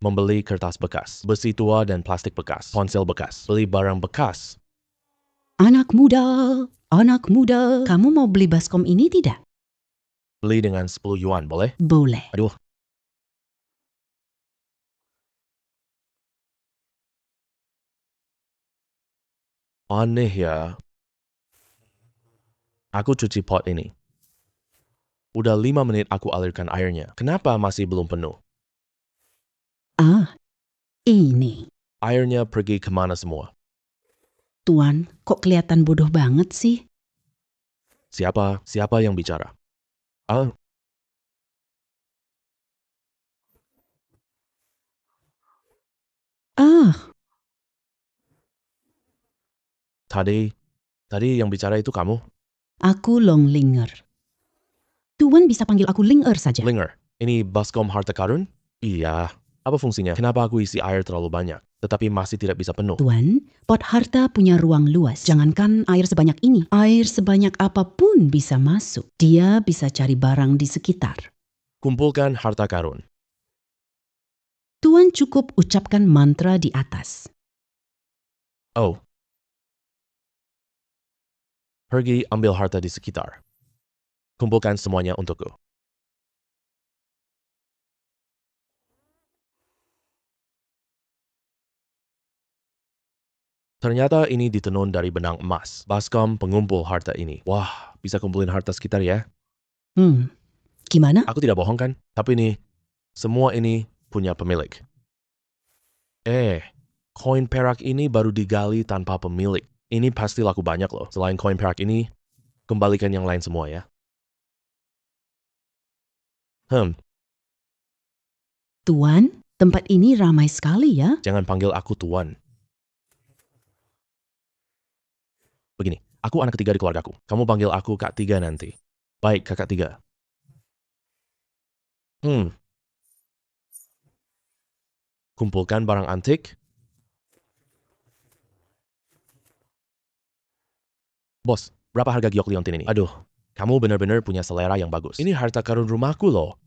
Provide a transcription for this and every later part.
Membeli kertas bekas, besi tua dan plastik bekas, ponsel bekas, beli barang bekas. Anak muda, kamu mau beli baskom ini tidak? Beli dengan 10 yuan, boleh? Boleh. Aduh. Aneh ya. Aku cuci pot ini. Udah 5 menit aku alirkan airnya. Kenapa masih belum penuh? Ah, ini. Airnya pergi kemana semua? Tuan, kok kelihatan bodoh banget sih? Siapa yang bicara? Ah, Ah, tadi yang bicara itu kamu? aku Long Linger. Tuan bisa panggil aku Linger saja. Linger, ini baskom harta karun? Iya. Apa fungsinya? Kenapa aku isi air terlalu banyak, tetapi masih tidak bisa penuh? Tuan, pot harta punya ruang luas. Jangankan air sebanyak ini. Air sebanyak apapun bisa masuk. Dia bisa cari barang di sekitar. Kumpulkan harta karun. Tuan cukup ucapkan mantra di atas. Oh. Pergi ambil harta di sekitar. Kumpulkan semuanya untukku. Ternyata ini ditenun dari benang emas. Baskom pengumpul harta ini. Wah, bisa kumpulin harta sekitar ya? Gimana? Aku tidak bohong kan? Tapi semua ini punya pemilik. Koin perak ini baru digali tanpa pemilik. Ini pasti laku banyak loh. Selain koin perak ini, kembalikan yang lain semua ya. Tuan, tempat ini ramai sekali ya. Jangan panggil aku tuan. Begini, aku anak ketiga di keluargaku. Kamu panggil aku Kak Tiga nanti. Baik, Kakak Tiga. Kumpulkan barang antik. Bos, berapa harga giok liontin ini? Aduh, kamu benar-benar punya selera yang bagus. Ini harta karun rumahku loh.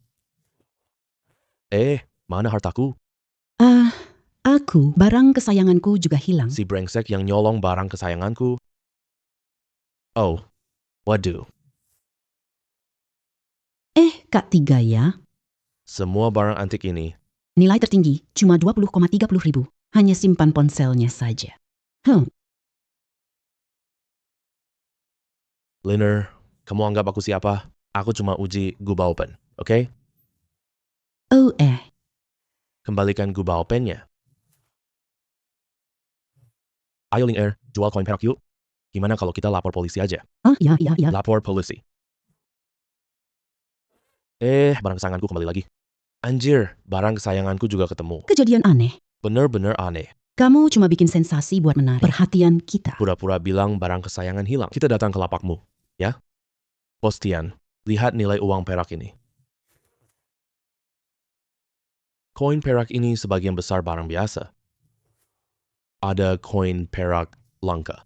Mana hartaku? Barang kesayanganku juga hilang. Si brengsek yang nyolong barang kesayanganku. Oh, waduh. Kak Tiga ya. Semua barang antik ini. Nilai tertinggi cuma 20,30 ribu. Hanya simpan ponselnya saja. Liner, kamu anggap aku siapa? Aku cuma uji Guba Open, oke? Oh Kembalikan Guba Opennya. Ayo Liner, jual koin perak yuk. Gimana kalau kita lapor polisi aja? ya. Lapor polisi. Barang kesayanganku kembali lagi. Anjir, barang kesayanganku juga ketemu. Kejadian aneh. Bener-bener aneh. Kamu cuma bikin sensasi buat menarik perhatian kita. Pura-pura bilang barang kesayangan hilang. Kita datang ke lapakmu, ya? Postian, lihat nilai uang perak ini. Koin perak ini sebagian besar barang biasa. Ada koin perak langka.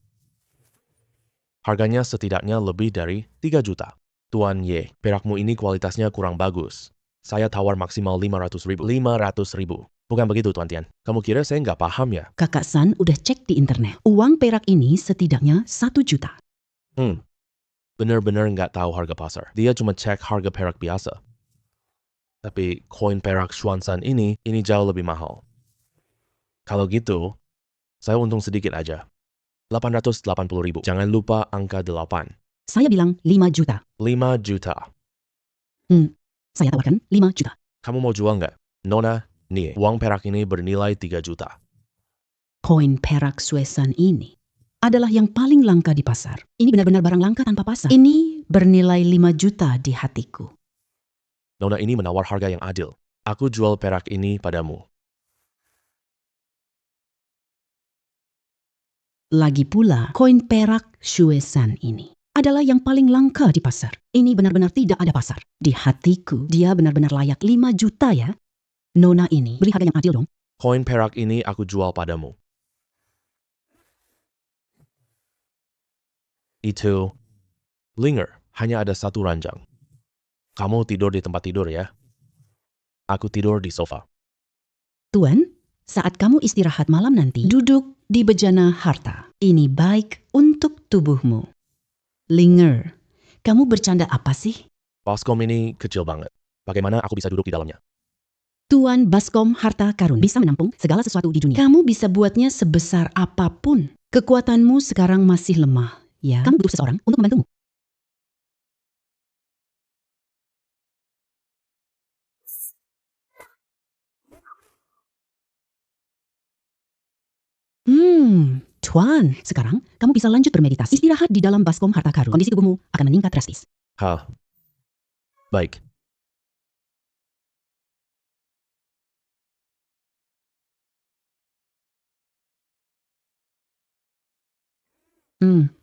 Harganya setidaknya lebih dari 3 juta. Tuan Y, perakmu ini kualitasnya kurang bagus. Saya tawar maksimal 500 ribu. 500 ribu. Bukan begitu, Tuan Tian. Kamu kira saya nggak paham ya? Kakak San udah cek di internet. Uang perak ini setidaknya 1 juta. Bener-bener nggak tahu harga pasar. Dia cuma cek harga perak biasa. Tapi koin perak Xuanzan ini jauh lebih mahal. Kalau gitu, saya untung sedikit aja. 880 ribu. Jangan lupa angka 8. Saya bilang 5 juta. 5 juta. Saya tawarkan 5 juta. Kamu mau jual nggak? Nona, nih, uang perak ini bernilai 3 juta. Koin perak Xuesan ini adalah yang paling langka di pasar. Ini benar-benar barang langka tanpa pasar. Ini bernilai 5 juta di hatiku. Nona ini menawar harga yang adil. Aku jual perak ini padamu. Lagi pula, koin perak Xuesan ini adalah yang paling langka di pasar. Ini benar-benar tidak ada pasar. Di hatiku, dia benar-benar layak 5 juta ya. Nona ini, beri harga yang adil dong. Koin perak ini aku jual padamu. Itu, Linger, hanya ada satu ranjang. Kamu tidur di tempat tidur ya. Aku tidur di sofa. Tuan, saat kamu istirahat malam nanti, duduk di bejana harta. Ini baik untuk tubuhmu. Linger, kamu bercanda apa sih? Baskom ini kecil banget. Bagaimana aku bisa duduk di dalamnya? Tuan Baskom Harta Karun bisa menampung segala sesuatu di dunia. Kamu bisa buatnya sebesar apapun. Kekuatanmu sekarang masih lemah, ya. Kamu butuh seseorang untuk membantumu. Tuan, sekarang kamu bisa lanjut bermeditasi. Istirahat di dalam Baskom Harta Karun. Kondisi tubuhmu akan meningkat drastis. Hah. Baik.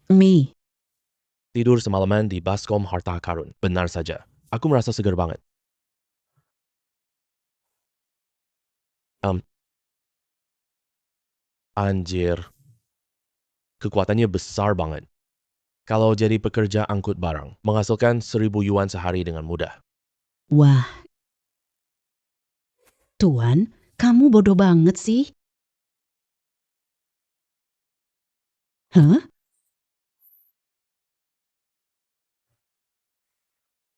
Mi. Tidur semalaman di Baskom Harta Karun. Benar saja. Aku merasa segar banget. Anjir. Kekuatannya besar banget. Kalau jadi pekerja angkut barang, menghasilkan 1.000 yuan sehari dengan mudah. Wah. Tuan, kamu bodoh banget sih. Hah?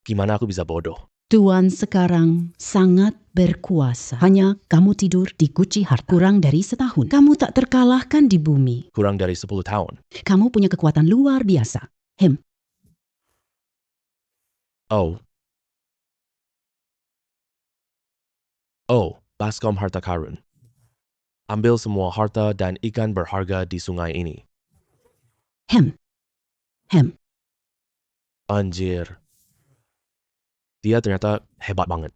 Gimana aku bisa bodoh? Tuan sekarang sangat berkuasa. Hanya kamu tidur di guci harta. Kurang dari setahun. Kamu tak terkalahkan di bumi. Kurang dari 10 tahun. Kamu punya kekuatan luar biasa. Baskom Harta Karun. Ambil semua harta dan ikan berharga di sungai ini. Anjir. Dia ternyata hebat banget.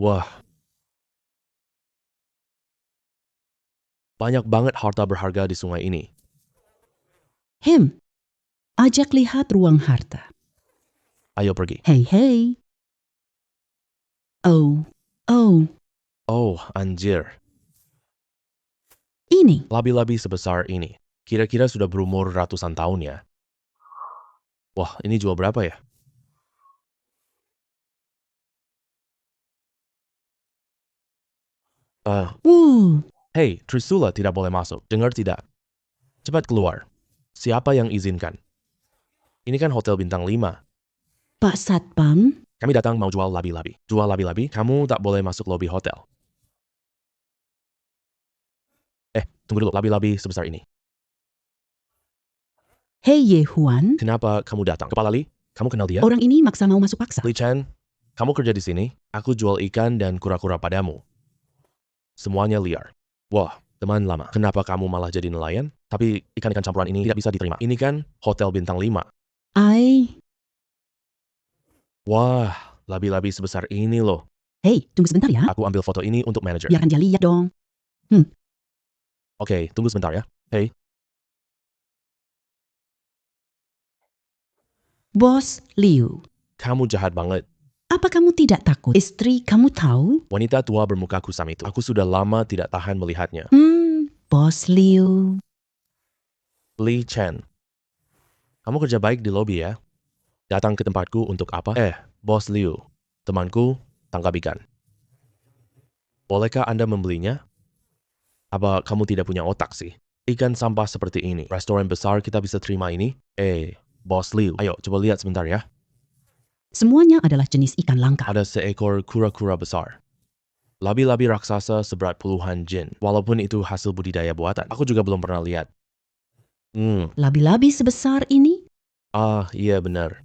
Wah. Banyak banget harta berharga di sungai ini. Ajak lihat ruang harta. Ayo pergi. Hei. Anjir. Ini. Labi-labi sebesar ini. Kira-kira sudah berumur ratusan tahun ya. Wah, ini jual berapa ya? Hei, Trisula tidak boleh masuk. Dengar tidak? Cepat keluar. Siapa yang izinkan? Ini kan hotel bintang 5. Pak Satpam. Kami datang mau jual labi-labi. Jual labi-labi, kamu tak boleh masuk lobi hotel. Tunggu dulu, labi-labi sebesar ini. Hei Yehuan. Kenapa kamu datang? Kepala Li, kamu kenal dia? Orang ini maksa mau masuk paksa. Li Chen, kamu kerja di sini. Aku jual ikan dan kura-kura padamu. Semuanya liar. Wah, teman lama. Kenapa kamu malah jadi nelayan? Tapi ikan-ikan campuran ini tidak bisa diterima. Ini kan hotel bintang 5. Wah, labi-labi sebesar ini loh. Hei, tunggu sebentar ya. Aku ambil foto ini untuk manajer. Biarkan dia lihat dong. Oke, tunggu sebentar ya. Hei. Bos Liu. Kamu jahat banget. Apa kamu tidak takut? Istri kamu tahu? Wanita tua bermuka kusam itu. Aku sudah lama tidak tahan melihatnya. Bos Liu. Li Chen. Kamu kerja baik di lobi ya? Datang ke tempatku untuk apa? Bos Liu. Temanku, tangkap ikan. Bolehkah Anda membelinya? Apa kamu tidak punya otak sih? Ikan sampah seperti ini. Restoran besar kita bisa terima ini? Bos Liu. Ayo, coba lihat sebentar ya. Semuanya adalah jenis ikan langka. Ada seekor kura-kura besar. Labi-labi raksasa seberat puluhan jin. Walaupun itu hasil budidaya buatan. Aku juga belum pernah lihat. Labi-labi sebesar ini? Iya benar.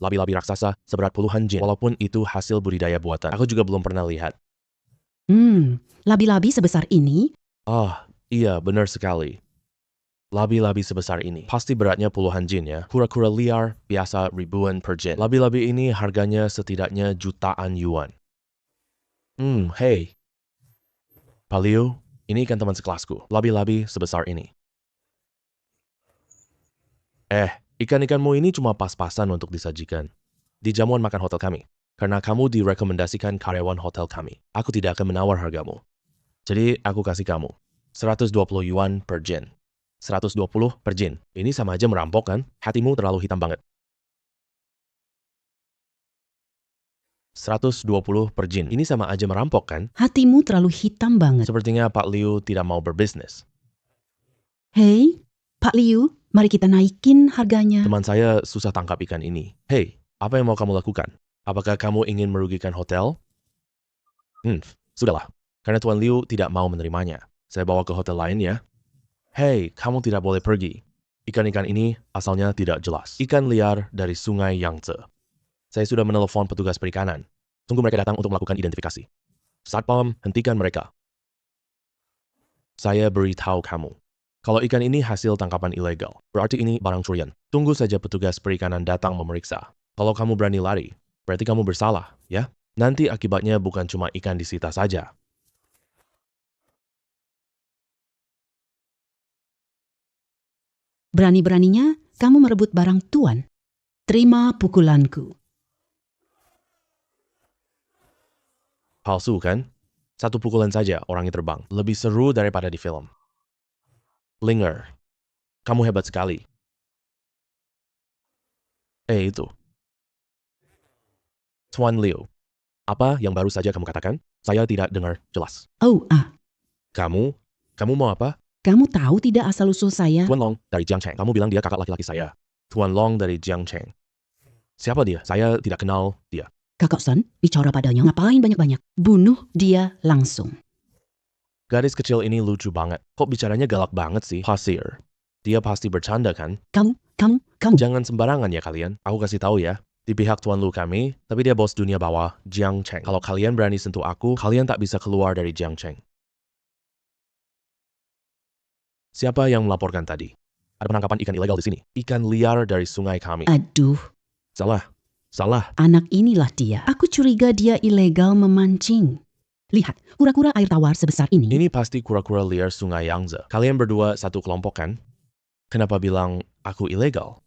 Labi-labi raksasa seberat puluhan jin. Walaupun itu hasil budidaya buatan. Aku juga belum pernah lihat. Labi-labi sebesar ini? Iya benar sekali. Labi-labi sebesar ini. Pasti beratnya puluhan jin ya. Kura-kura liar biasa ribuan per jin. Labi-labi ini harganya setidaknya jutaan yuan. Hei. Palio, ini kan teman sekelasku. Labi-labi sebesar ini. Ikan-ikanmu ini cuma pas-pasan untuk disajikan. Di jamuan makan hotel kami. Karena kamu direkomendasikan karyawan hotel kami. Aku tidak akan menawar hargamu. Jadi aku kasih kamu 120 yuan per jin. 120 per jin. Ini sama aja merampok kan? Hatimu terlalu hitam banget. 120 per jin. Ini sama aja merampok kan? Hatimu terlalu hitam banget. Sepertinya Pak Liu tidak mau berbisnis. Hei, Pak Liu, mari kita naikin harganya. Teman saya susah tangkap ikan ini. Hei, apa yang mau kamu lakukan? Apakah kamu ingin merugikan hotel? Sudahlah. Karena Tuan Liu tidak mau menerimanya. Saya bawa ke hotel lain ya. Hei, kamu tidak boleh pergi. Ikan-ikan ini asalnya tidak jelas. Ikan liar dari sungai Yangtze. Saya sudah menelepon petugas perikanan. Tunggu mereka datang untuk melakukan identifikasi. Satpam, hentikan mereka. Saya beritahu kamu. Kalau ikan ini hasil tangkapan ilegal, berarti ini barang curian. Tunggu saja petugas perikanan datang memeriksa. Kalau kamu berani lari, berarti kamu bersalah, ya? Nanti akibatnya bukan cuma ikan disita saja. Berani-beraninya kamu merebut barang tuan. Terima pukulanku. Palsu kan? Satu pukulan saja orangnya terbang. Lebih seru daripada di film. Linger, kamu hebat sekali. Itu. Tuan Liu, apa yang baru saja kamu katakan? Saya tidak dengar jelas. Kamu mau apa? Kamu tahu tidak asal-usul saya? Tuan Long dari Jiangcheng. Kamu bilang dia kakak laki-laki saya. Tuan Long dari Jiangcheng. Siapa dia? Saya tidak kenal dia. Kakak Sun, bicara padanya ngapain banyak-banyak? Bunuh dia langsung. Gadis kecil ini lucu banget. Kok bicaranya galak banget sih? Pasir. Dia pasti bercanda kan? Kamu. Jangan sembarangan ya kalian. Aku kasih tahu ya. Di pihak Tuan Lu kami, tapi dia bos dunia bawah, Jiangcheng. Kalau kalian berani sentuh aku, kalian tak bisa keluar dari Jiangcheng. Siapa yang melaporkan tadi? Ada penangkapan ikan ilegal di sini. Ikan liar dari sungai kami. Aduh, Salah. anak inilah dia. Aku curiga dia ilegal memancing. Lihat, kura-kura air tawar sebesar ini. Ini pasti kura-kura liar sungai Yangtze. Kalian berdua satu kelompok kan? Kenapa bilang aku ilegal?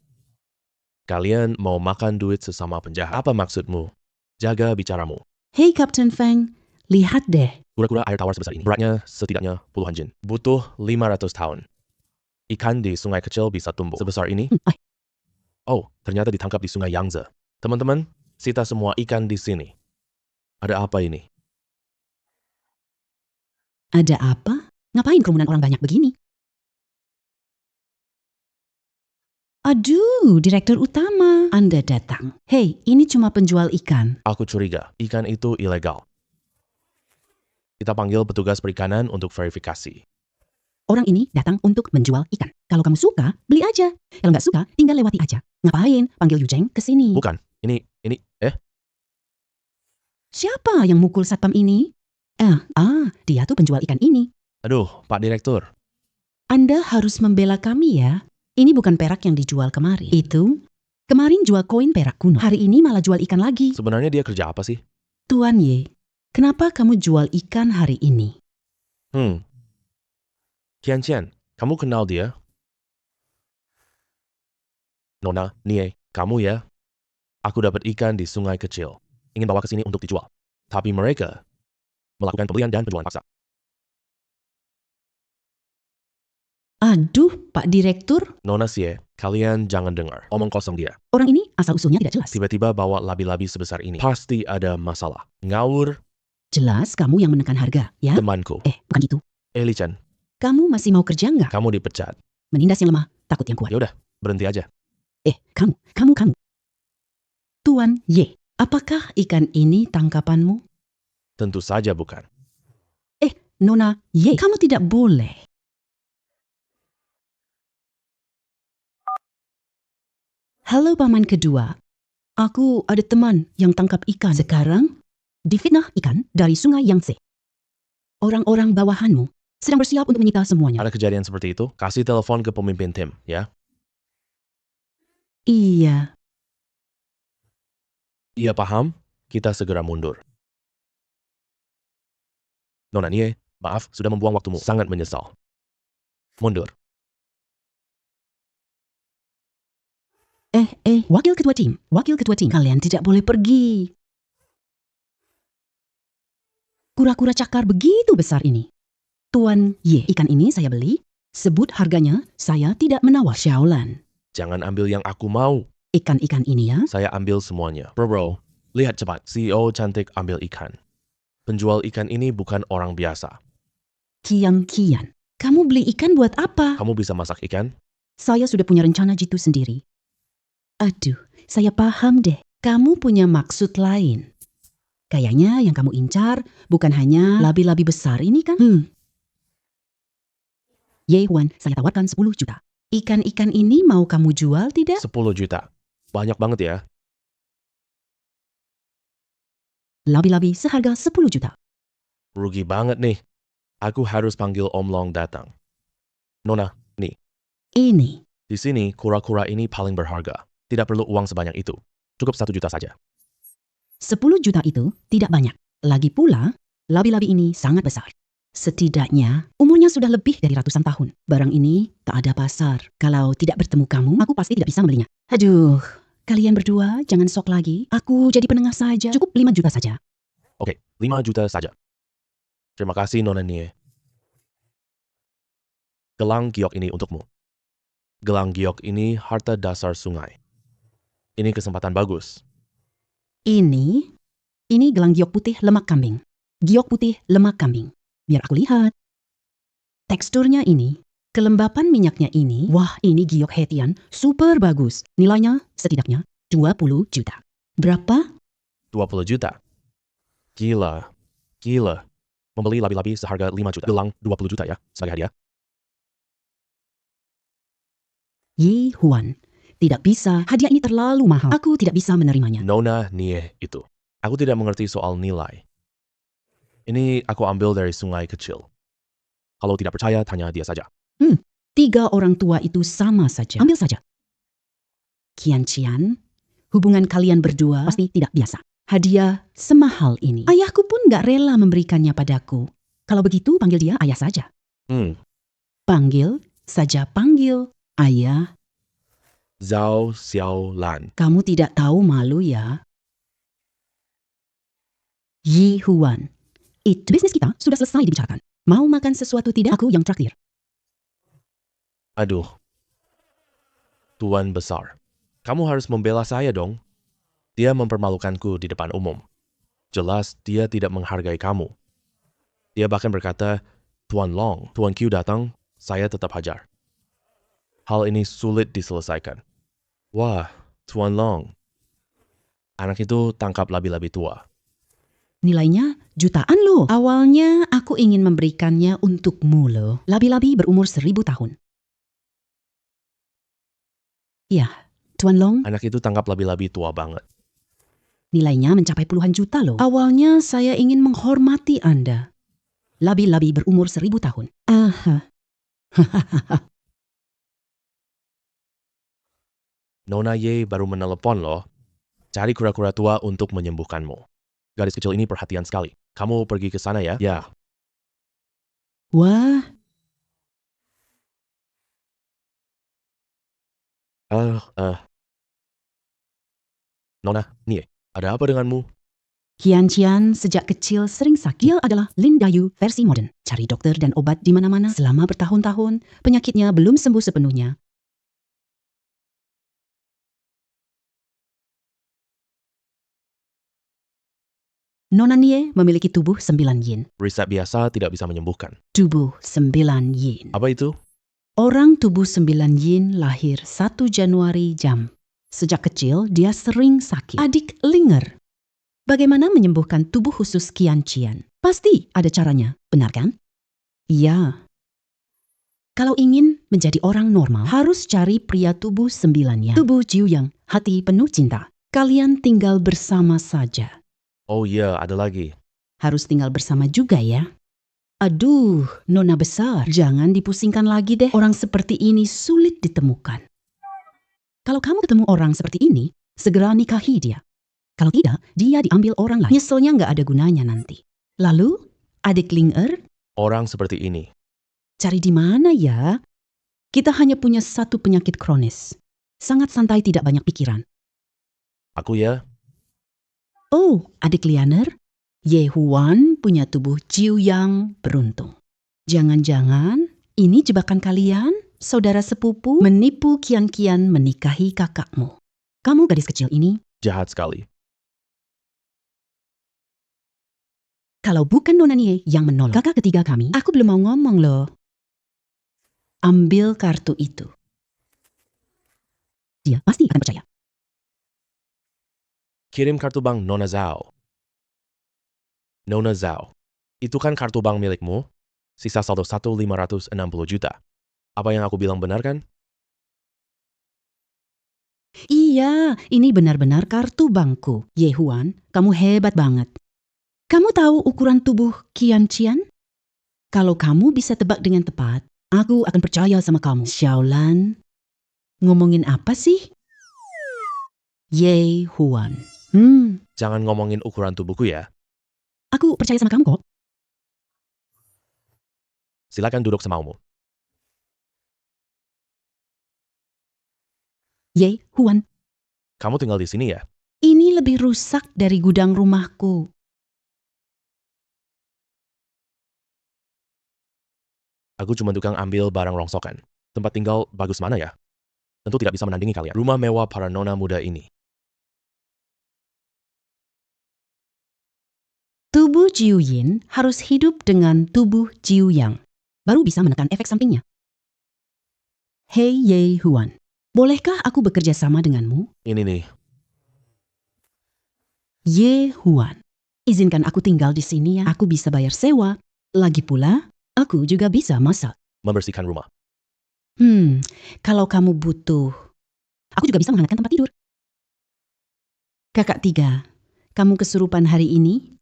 Kalian mau makan duit sesama penjahat. Apa maksudmu? Jaga bicaramu. Hei Kapten Feng, lihat deh. Kura-kura air tawar sebesar ini. Beratnya setidaknya puluhan jin. Butuh 500 tahun. Ikan di sungai kecil bisa tumbuh sebesar ini? Oh, ternyata ditangkap di sungai Yangtze. Teman-teman, sita semua ikan di sini. Ada apa ini? Ada apa? Ngapain kerumunan orang banyak begini? Aduh, Direktur Utama, Anda datang. Hei, ini cuma penjual ikan. Aku curiga, ikan itu ilegal. Kita panggil petugas perikanan untuk verifikasi. Orang ini datang untuk menjual ikan. Kalau kamu suka, beli aja. Kalau nggak suka, tinggal lewati aja. Ngapain? Panggil Yujeng ke sini. Bukan, ini. Siapa yang mukul satpam ini? Dia tuh penjual ikan ini. Aduh, Pak Direktur. Anda harus membela kami ya. Ini bukan perak yang dijual kemarin. Itu, kemarin jual koin perak kuno. Hari ini malah jual ikan lagi. Sebenarnya dia kerja apa sih? Tuan Ye, kenapa kamu jual ikan hari ini? Qian, kamu kenal dia? Nona, Nie, kamu ya? Aku dapat ikan di sungai kecil. Ingin bawa ke sini untuk dijual. Tapi mereka melakukan pembelian dan penjualan paksa. Aduh, Pak Direktur. Nona Sie, kalian jangan dengar. Omong kosong dia. Orang ini asal-usulnya tidak jelas. Tiba-tiba bawa labi-labi sebesar ini. Pasti ada masalah. Ngawur. Jelas kamu yang menekan harga, ya? Temanku. Bukan itu. Li Chen, Kamu masih mau kerja nggak? kamu dipecat. Menindas yang lemah, takut yang kuat. Yaudah, berhenti aja. Kamu. Tuan Ye, apakah ikan ini tangkapanmu? Tentu saja bukan. Nona Ye, kamu tidak boleh. Halo paman kedua. Aku ada teman yang tangkap ikan. Sekarang difitnah ikan dari sungai Yangtze. Orang-orang bawahanmu sedang bersiap untuk menyita semuanya. Ada kejadian seperti itu? Kasih telepon ke pemimpin tim, ya? Iya. Iya paham, kita segera mundur. Nona Nie, maaf sudah membuang waktumu. Sangat menyesal. Mundur. Wakil ketua tim, kalian tidak boleh pergi. Kura-kura cakar begitu besar ini. Tuan Ye, ikan ini saya beli Sebut harganya, saya tidak menawar. Xiaolan, Jangan ambil yang aku mau. ikan-ikan ini ya. Saya ambil semuanya. Bro, lihat cepat. CEO cantik ambil ikan. Penjual ikan ini bukan orang biasa. Kian, kamu beli ikan buat apa? Kamu bisa masak ikan? Saya sudah punya rencana jitu sendiri. Aduh, saya paham deh. Kamu punya maksud lain. Kayaknya yang kamu incar bukan hanya labi-labi besar ini kan? Ye Huan, saya tawarkan 10 juta. Ikan-ikan ini mau kamu jual tidak? 10 juta. Banyak banget ya. Labi-labi seharga 10 juta. Rugi banget nih. Aku harus panggil Om Long datang. Nona, nih. Ini, Di sini, kura-kura ini paling berharga. Tidak perlu uang sebanyak itu. Cukup 1 juta saja. 10 juta itu tidak banyak. Lagi pula, labi-labi ini sangat besar. Setidaknya, umurnya sudah lebih dari ratusan tahun. Barang ini tak ada pasar. Kalau tidak bertemu kamu, aku pasti tidak bisa membelinya. Aduh, kalian berdua jangan sok lagi. Aku jadi penengah saja. Cukup 5 juta saja. Oke, 5 juta saja. Terima kasih, Nona Nie. Gelang giok ini untukmu. Gelang giok ini harta dasar sungai. Ini kesempatan bagus. Ini gelang giok putih lemak kambing. Giok putih lemak kambing. Biar aku lihat. Teksturnya ini, kelembapan minyaknya ini, wah ini giok hetian, super bagus. Nilainya setidaknya 20 juta. Berapa? 20 juta. Gila. Membeli labi-labi seharga 5 juta. Gelang 20 juta ya, sebagai hadiah. Yi Huan, tidak bisa, hadiah ini terlalu mahal. Aku tidak bisa menerimanya. Nona Nie itu. Aku tidak mengerti soal nilai. Ini aku ambil dari sungai kecil. Kalau tidak percaya, tanya dia saja. 3 orang tua itu sama saja. Ambil saja. Kian Cian, hubungan kalian berdua pasti tidak biasa. Hadiah semahal ini. Ayahku pun gak rela memberikannya padaku. Kalau begitu, panggil dia ayah saja. Panggil saja panggil. Ayah, Zhao Xiaolan. kamu tidak tahu malu ya? Yi Huan, itu bisnis kita sudah selesai dibicarakan. Mau makan sesuatu tidak? Aku yang traktir. Aduh. Tuan besar. Kamu harus membela saya dong. Dia mempermalukanku di depan umum. Jelas dia tidak menghargai kamu. Dia bahkan berkata, Tuan Long, Tuan Q datang, saya tetap hajar. Hal ini sulit diselesaikan. Wah, Tuan Long. Anak itu tangkap labi-labi tua. Nilainya jutaan loh. Awalnya aku ingin memberikannya untukmu loh. Labi-labi berumur 1000 tahun. Ya, Tuan Long, Anak itu tangkap labi-labi tua banget. nilainya mencapai puluhan juta loh. Awalnya saya ingin menghormati Anda. Labi-labi berumur 1000 tahun. Aha. Nona Ye baru menelepon loh. Cari kura-kura tua untuk menyembuhkanmu. Gadis kecil ini perhatian sekali. Kamu pergi ke sana ya? Ya. Wah, Nona, Nie, ada apa denganmu? Kian Cian sejak kecil sering sakit. Dia adalah Lin Dayu versi modern. Cari dokter dan obat di mana-mana selama bertahun-tahun. Penyakitnya belum sembuh sepenuhnya. Nona Nie memiliki tubuh 9 yin. Resep biasa tidak bisa menyembuhkan. Tubuh 9 yin. Apa itu? Orang tubuh 9 yin lahir 1 Januari jam. Sejak kecil dia sering sakit. Adik Linger. Bagaimana menyembuhkan tubuh khusus Kian Cian? Pasti ada caranya, benar kan? Iya. Kalau ingin menjadi orang normal, harus cari pria tubuh 9 yang. Tubuh Jiu yang hati penuh cinta. Kalian tinggal bersama saja. Oh iya, ada lagi. Harus tinggal bersama juga ya. Aduh, Nona besar, jangan dipusingkan lagi deh. Orang seperti ini sulit ditemukan. Kalau kamu ketemu orang seperti ini, segera nikahi dia. Kalau tidak, dia diambil orang lain. Nyeselnya nggak ada gunanya nanti. Lalu, adik Linger, Orang seperti ini. cari di mana ya? Kita hanya punya 1 penyakit kronis. Sangat santai, tidak banyak pikiran. Aku ya? Oh, adik Lianer, Ye Huan punya tubuh Jiu yang beruntung. Jangan-jangan Ini jebakan kalian, saudara sepupu, menipu kian-kian menikahi kakakmu. Kamu gadis kecil ini, Jahat sekali. kalau bukan Nona Nie yang menolak kakak ketiga kami, aku belum mau ngomong loh. Ambil kartu itu. Dia pasti akan percaya. Kirim kartu bank Nona Zhao. Nona Zhao. Itu kan kartu bank milikmu? Sisa saldo 1.560 juta. Apa yang aku bilang benar kan? Iya, ini benar-benar kartu bankku. Ye Huan, kamu hebat banget. Kamu tahu ukuran tubuh Qian Qian? Kalau kamu bisa tebak dengan tepat, aku akan percaya sama kamu. Xiaolan, ngomongin apa sih? Ye Huan. Jangan ngomongin ukuran tubuhku ya. Aku percaya sama kamu kok. Silakan duduk semaumu. Ye Huan, Kamu tinggal di sini ya? ini lebih rusak dari gudang rumahku. Aku cuma tukang ambil barang rongsokan. Tempat tinggal bagus mana ya? Tentu tidak bisa menandingi kalian. Rumah mewah para nona muda ini. Tubuh Jiu Yin harus hidup dengan tubuh Jiu Yang. Baru bisa menekan efek sampingnya. Hei Ye Huan, bolehkah aku bekerja sama denganmu? Ini nih, Ye Huan, izinkan aku tinggal di sini ya. Aku bisa bayar sewa. Lagi pula, aku juga bisa masak. membersihkan rumah. Kalau kamu butuh, aku juga bisa menghangatkan tempat tidur. Kakak tiga, kamu kesurupan hari ini?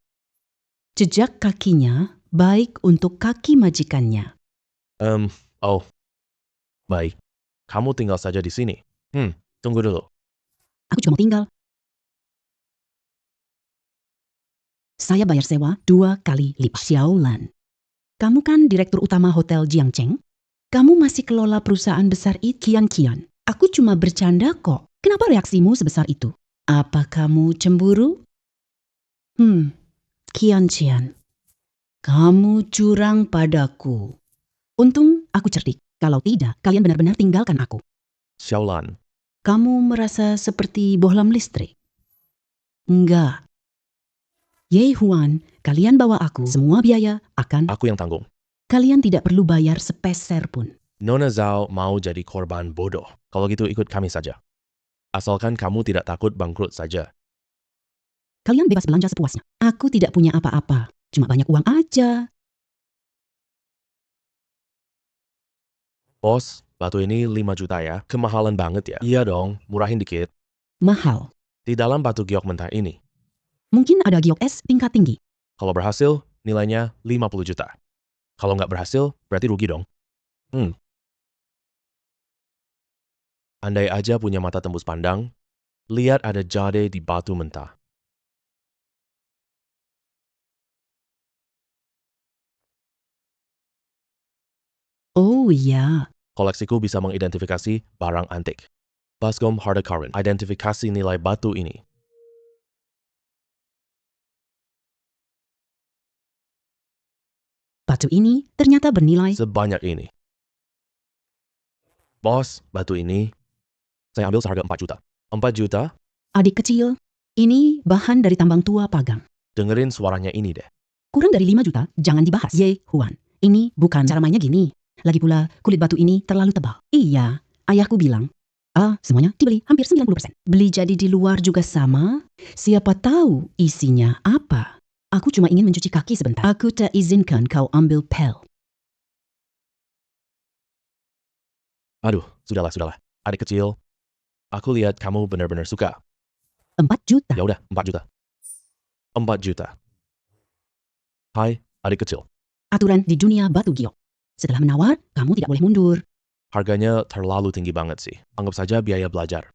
Jejak kakinya baik untuk kaki majikannya. Oh. Baik. Kamu tinggal saja di sini. Tunggu dulu. Aku juga mau tinggal. Saya bayar sewa 2 kali lipat. Xiaolan, kamu kan direktur utama Hotel Jiangcheng? Kamu masih kelola perusahaan besar itu Kian-Kian. Aku cuma bercanda kok. Kenapa reaksimu sebesar itu? Apa kamu cemburu? Kian-Kian, kamu curang padaku. Untung aku cerdik. Kalau tidak, kalian benar-benar tinggalkan aku. Xiaolan, Kamu merasa seperti bohlam listrik? Enggak. Ye Huan, kalian bawa aku. Semua biaya akan... aku yang tanggung. Kalian tidak perlu bayar sepeser pun. Nona Zhao mau jadi korban bodoh. Kalau gitu ikut kami saja. Asalkan kamu tidak takut bangkrut saja. Kalian bebas belanja sepuasnya. Aku tidak punya apa-apa. Cuma banyak uang aja. Bos, batu ini 5 juta ya. Kemahalan banget ya. Iya dong, murahin dikit. Mahal. Di dalam batu giok mentah ini. Mungkin ada giok es tingkat tinggi. Kalau berhasil, nilainya 50 juta. Kalau nggak berhasil, berarti rugi dong. Andai aja punya mata tembus pandang, lihat ada jade di batu mentah. Oh iya. Koleksiku bisa mengidentifikasi barang antik. Bascom Hardakarun, identifikasi nilai batu ini. Batu ini ternyata bernilai. Sebanyak ini. Bos, batu ini saya ambil seharga 4 juta. 4 juta? Adik kecil, ini bahan dari tambang tua Pagang. Dengerin suaranya ini deh. Kurang dari 5 juta, jangan dibahas. Ye Huan, ini bukan cara mainnya gini. Lagi pula, kulit batu ini terlalu tebal. Iya, ayahku bilang. Semuanya dibeli hampir 90%. Beli jadi di luar juga sama. Siapa tahu isinya apa. Aku cuma ingin mencuci kaki sebentar. Aku tak izinkan kau ambil pel. Aduh, sudahlah. Adik kecil, aku lihat kamu benar-benar suka. 4 juta. Ya udah, 4 juta. 4 juta. Hai, adik kecil. Aturan di dunia batu giok. Setelah menawar, kamu tidak boleh mundur. Harganya terlalu tinggi banget sih. Anggap saja biaya belajar.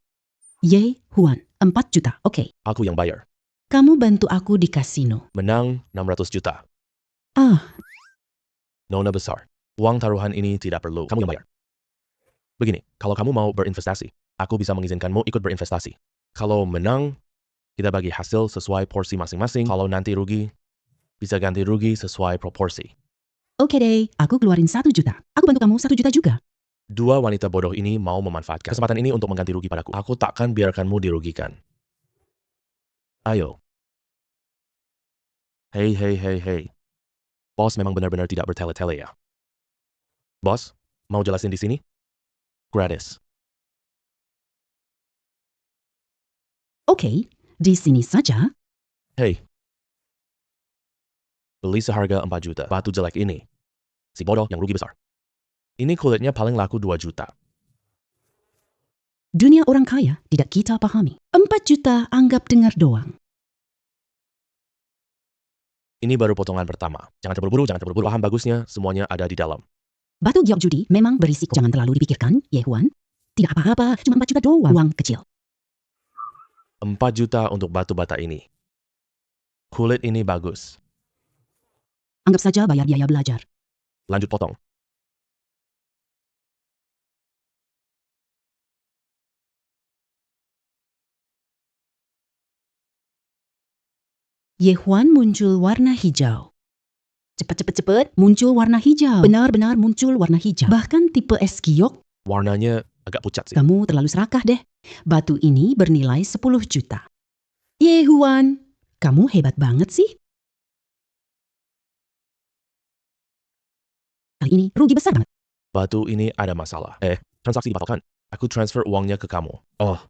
Ye Huan, 4 juta. Oke. Aku yang bayar. Kamu bantu aku di kasino. Menang 600 juta. Nona besar. Uang taruhan ini tidak perlu. Kamu yang bayar. Begini, kalau kamu mau berinvestasi, aku bisa mengizinkanmu ikut berinvestasi. Kalau menang, kita bagi hasil sesuai porsi masing-masing. Kalau nanti rugi, bisa ganti rugi sesuai proporsi. Oke deh, aku keluarin 1 juta. Aku bantu kamu 1 juta juga. Dua wanita bodoh ini mau memanfaatkan kesempatan ini untuk mengganti rugi padaku. Aku takkan biarkanmu dirugikan. Ayo. Hei, hei, hei, hei. Bos memang benar-benar tidak bertele-tele ya. Bos, mau jelasin di sini? Gratis. Oke, di sini saja. Hei. Beli seharga 4 juta. Batu jelek ini. Si bodoh yang rugi besar. Ini kulitnya paling laku 2 juta. Dunia orang kaya tidak kita pahami. 4 juta anggap dengar doang. Ini baru potongan pertama. Jangan terburu-buru, jangan terburu-buru. Paham bagusnya, semuanya ada di dalam. Batu giok judi memang berisiko. Jangan terlalu dipikirkan, Ye Huan. Tidak apa-apa, cuma 4 juta doang. Uang kecil. 4 juta untuk batu bata ini. Kulit ini bagus. Anggap saja bayar biaya belajar. Lanjut potong. Ye Huan muncul warna hijau. Cepat, muncul warna hijau. Benar-benar muncul warna hijau. Bahkan tipe es giok, Warnanya agak pucat sih. kamu terlalu serakah deh. Batu ini bernilai 10 juta. Ye Huan, kamu hebat banget sih. Kali ini rugi besar banget. Batu ini ada masalah. Transaksi dibatalkan. Aku transfer uangnya ke kamu. Oh,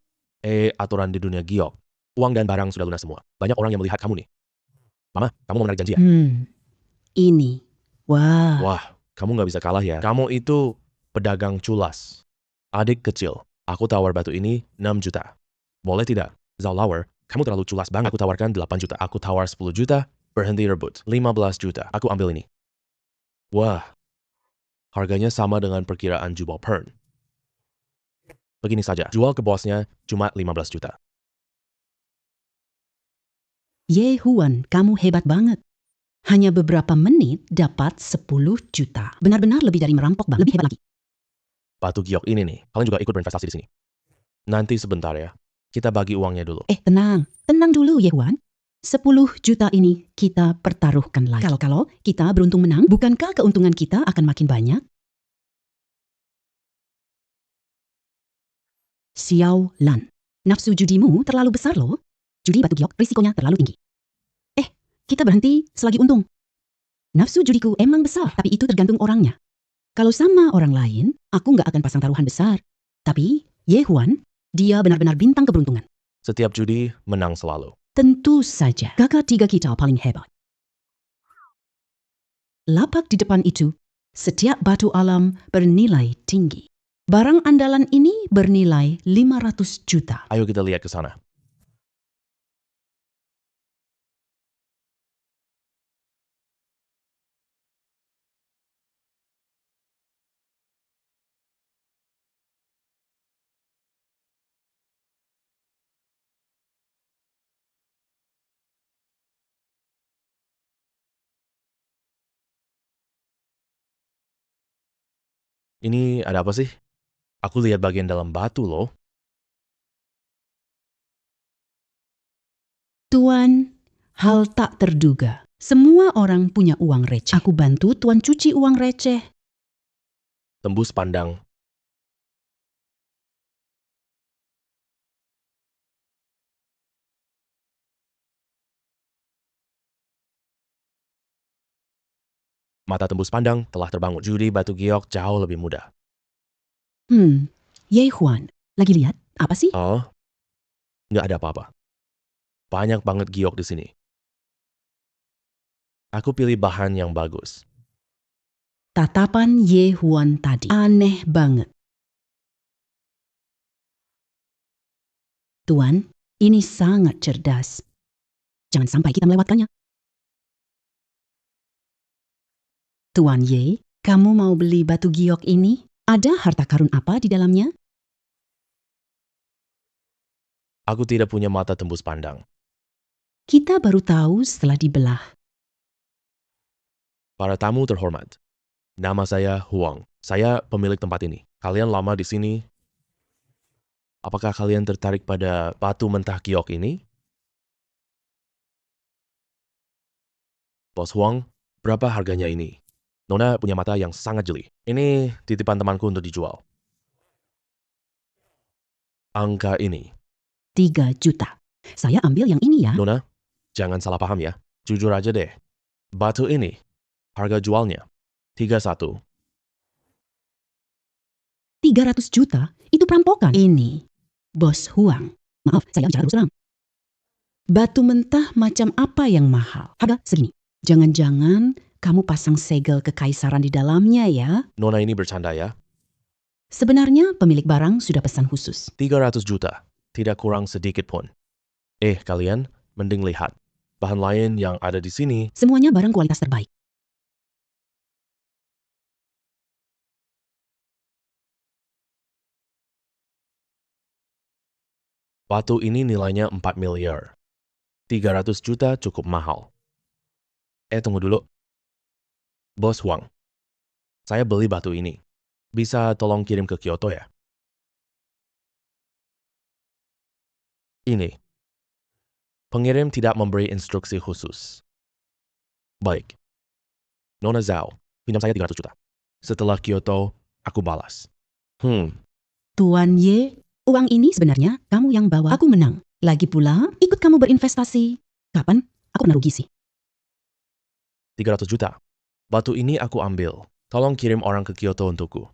aturan di dunia giok. Uang dan barang sudah lunas semua. Banyak orang yang melihat kamu nih. Mama, kamu mau menarik janji ya? Ini. Wah. Wah, kamu nggak bisa kalah ya. Kamu itu pedagang culas. Adik kecil. Aku tawar batu ini 6 juta. Boleh tidak? Zhao Lauer, kamu terlalu culas banget. Aku tawarkan 8 juta. Aku tawar 10 juta. Berhenti rebut. 15 juta. Aku ambil ini. Wah. Harganya sama dengan perkiraan jubel Pern. Begini saja. Jual ke bosnya cuma 15 juta. Ye Huan, kamu hebat banget. Hanya beberapa menit dapat 10 juta. Benar-benar lebih dari merampok, Bang. Lebih hebat lagi. Batu giok ini nih. Kalian juga ikut berinvestasi di sini. Nanti sebentar ya. Kita bagi uangnya dulu. Tenang. Tenang dulu, Ye Huan. 10 juta ini kita pertaruhkan lagi. Kalau kita beruntung menang, bukankah keuntungan kita akan makin banyak? Xiao Lan, nafsu judimu terlalu besar loh. Judi batu giok risikonya terlalu tinggi. Kita berhenti selagi untung. Nafsu judiku emang besar, tapi itu tergantung orangnya. Kalau sama orang lain, aku nggak akan pasang taruhan besar. Tapi Ye Huan, dia benar-benar bintang keberuntungan. Setiap judi menang selalu. Tentu saja, kakak tiga kita paling hebat. Lapak di depan itu, setiap batu alam bernilai tinggi. Barang andalan ini bernilai 500 juta. Ayo kita lihat ke sana. Ini ada apa sih? Aku lihat bagian dalam batu loh. Tuan, hal tak terduga. Semua orang punya uang receh. Aku bantu Tuan cuci uang receh. Tembus pandang. Mata tembus pandang telah terbangun. Judi batu giok jauh lebih mudah. Ye Huan, lagi lihat apa sih? Oh, nggak ada apa-apa. Banyak banget giok di sini. Aku pilih bahan yang bagus. Tatapan Ye Huan tadi aneh banget. Tuan, ini sangat cerdas. Jangan sampai kita melewatkannya. Tuan Ye, kamu mau beli batu giok ini? Ada harta karun apa di dalamnya? Aku tidak punya mata tembus pandang. Kita baru tahu setelah dibelah. Para tamu terhormat. Nama saya Huang. Saya pemilik tempat ini. Kalian lama di sini. Apakah kalian tertarik pada batu mentah giok ini? Bos Huang, berapa harganya ini? Nona punya mata yang sangat jeli. Ini titipan temanku untuk dijual. Angka ini. 3 juta. Saya ambil yang ini ya. Nona, jangan salah paham ya. Jujur aja deh. Batu ini, harga jualnya 31. 300 juta? Itu perampokan. Ini, Bos Huang. Maaf, saya bicara terus terang. Batu mentah macam apa yang mahal? Harga segini. Jangan-jangan kamu pasang segel kekaisaran di dalamnya ya? Nona ini bercanda ya. Sebenarnya pemilik barang sudah pesan khusus. 300 juta. Tidak kurang sedikit pun. Kalian, mending lihat. Bahan lain yang ada di sini. Semuanya barang kualitas terbaik. Batu ini nilainya 4 miliar. 300 juta cukup mahal. Tunggu dulu. Bos Huang, saya beli batu ini. Bisa tolong kirim ke Kyoto ya? Ini. Pengirim tidak memberi instruksi khusus. Baik. Nona Zhao, pinjam saya 300 juta. Setelah Kyoto, aku balas. Tuan Ye, uang ini sebenarnya kamu yang bawa. Aku menang. Lagi pula, ikut kamu berinvestasi. Kapan? Aku pernah rugi sih. 300 juta. Batu ini aku ambil. Tolong kirim orang ke Kyoto untukku.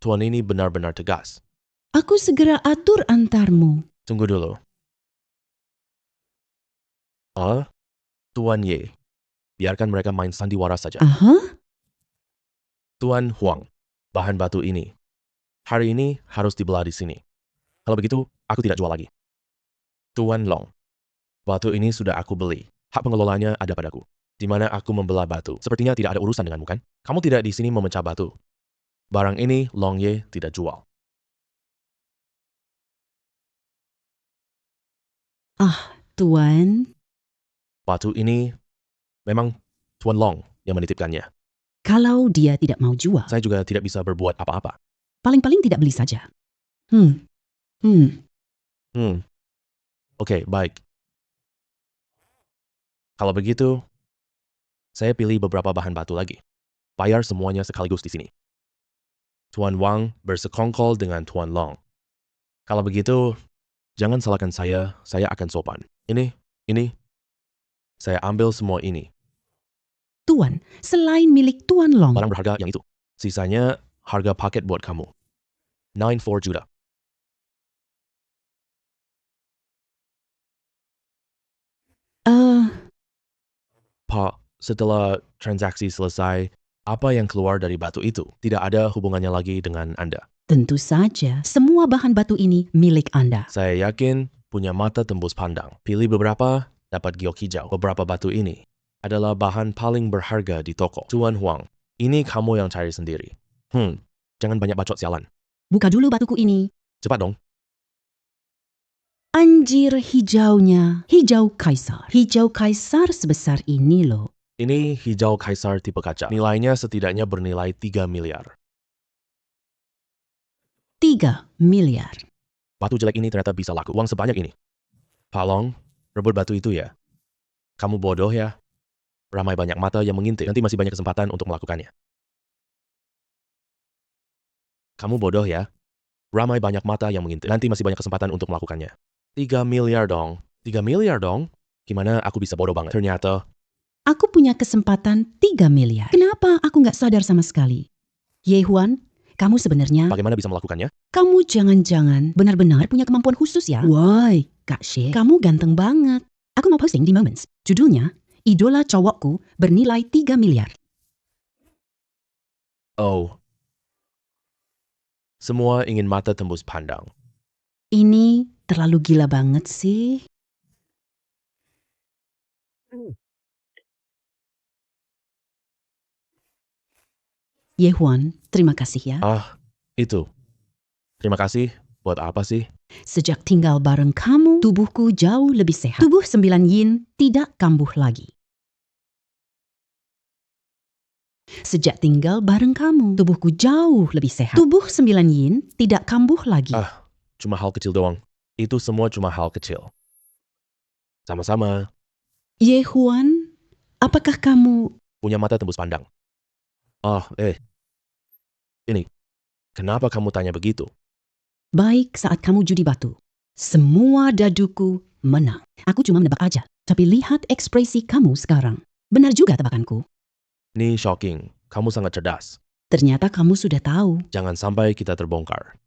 Tuan ini benar-benar tegas. Aku segera atur antarmu. Tunggu dulu. Tuan Ye. Biarkan mereka main sandiwara saja. Aha, Tuan Huang, bahan batu ini. Hari ini harus dibelah di sini. Kalau begitu, aku tidak jual lagi. Tuan Long, batu ini sudah aku beli. Hak pengelolanya ada padaku. Di mana aku membelah batu. Sepertinya tidak ada urusan denganmu kan? Kamu tidak di sini memecah batu. Barang ini Long Ye tidak jual. Tuan. Batu ini memang Tuan Long yang menitipkannya. Kalau dia tidak mau jual, Saya juga tidak bisa berbuat apa-apa. paling-paling tidak beli saja. Oke, baik. Kalau begitu, saya pilih beberapa bahan batu lagi. Bayar semuanya sekaligus di sini. Tuan Wang bersekongkol dengan Tuan Long. Kalau begitu, jangan salahkan saya akan sopan. Ini, saya ambil semua ini. Tuan, selain milik Tuan Long, Barang berharga yang itu. Sisanya harga paket buat kamu. 94 juta. Pak, setelah transaksi selesai, apa yang keluar dari batu itu tidak ada hubungannya lagi dengan Anda. tentu saja semua bahan batu ini milik Anda. Saya yakin punya mata tembus pandang. Pilih beberapa, dapat giok hijau. Beberapa batu ini adalah bahan paling berharga di toko. Tuan Huang, ini kamu yang cari sendiri. Jangan banyak bacot sialan. Buka dulu batuku ini. Cepat dong. Anjir hijaunya. Hijau kaisar. Hijau kaisar sebesar ini loh. Ini hijau kaisar tipe kaca. Nilainya setidaknya bernilai 3 miliar. 3 miliar. Batu jelek ini ternyata bisa laku uang sebanyak ini. Pak Long, rebut batu itu ya. Kamu bodoh ya. Ramai banyak mata yang mengintip. Nanti masih banyak kesempatan untuk melakukannya. Kamu bodoh ya. Ramai banyak mata yang mengintip. Nanti masih banyak kesempatan untuk melakukannya. 3 miliar dong. 3 miliar dong. Gimana aku bisa bodoh banget? Ternyata, Aku punya kesempatan 3 miliar. Kenapa aku nggak sadar sama sekali? Ye Huan, kamu sebenarnya, bagaimana bisa melakukannya? kamu jangan-jangan benar-benar punya kemampuan khusus ya? Woi, Kak She, kamu ganteng banget. Aku mau posting di Moments. Judulnya, Idola Cowokku Bernilai 3 miliar. Oh. Semua ingin mata tembus pandang. Ini terlalu gila banget sih. Ye Huan, terima kasih ya. Itu. Terima kasih. Buat apa sih? Sejak tinggal bareng kamu, tubuhku jauh lebih sehat. Tubuh 9 yin tidak kambuh lagi. Sejak tinggal bareng kamu, tubuhku jauh lebih sehat. Tubuh 9 yin tidak kambuh lagi. Cuma hal kecil doang. Itu semua cuma hal kecil. Sama-sama. Ye Huan, apakah kamu... Punya mata tembus pandang. Oh, ini. Kenapa kamu tanya begitu? Baik saat kamu judi batu. Semua daduku menang. Aku cuma menebak aja. Tapi lihat ekspresi kamu sekarang. Benar juga tebakanku. Ini shocking. Kamu sangat cerdas. Ternyata kamu sudah tahu. Jangan sampai kita terbongkar.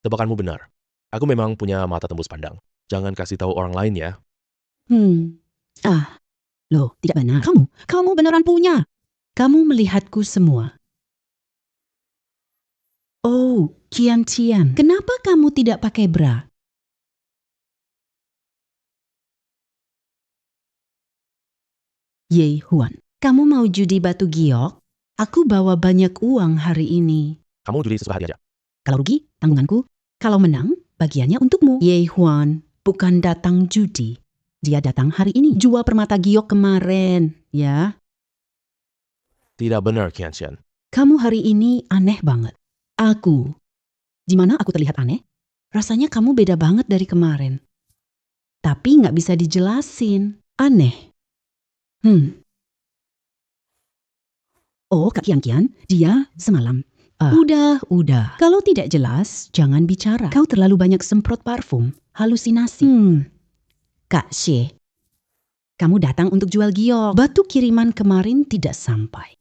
Tebakanmu benar. Aku memang punya mata tembus pandang. Jangan kasih tahu orang lain ya. Loh, tidak benar. Kamu beneran punya. Kamu melihatku semua. Oh, Qian, kenapa kamu tidak pakai bra? Ye Huan, kamu mau judi batu giok? Aku bawa banyak uang hari ini. Kamu judi sesuka hati aja. Kalau rugi, tanggunganku. Kalau menang, bagiannya untukmu. Ye Huan, bukan datang judi. Dia datang hari ini. Jual permata giok kemarin, ya. Tidak benar, Qianxian. Kamu hari ini aneh banget. Di mana aku terlihat aneh? Rasanya kamu beda banget dari kemarin. Tapi nggak bisa dijelasin. Aneh. Oh, Kak Kian, dia semalam. Udah. Kalau tidak jelas, jangan bicara. Kau terlalu banyak semprot parfum. Halusinasi. Kak Xie, kamu datang untuk jual giok. Batu kiriman kemarin tidak sampai.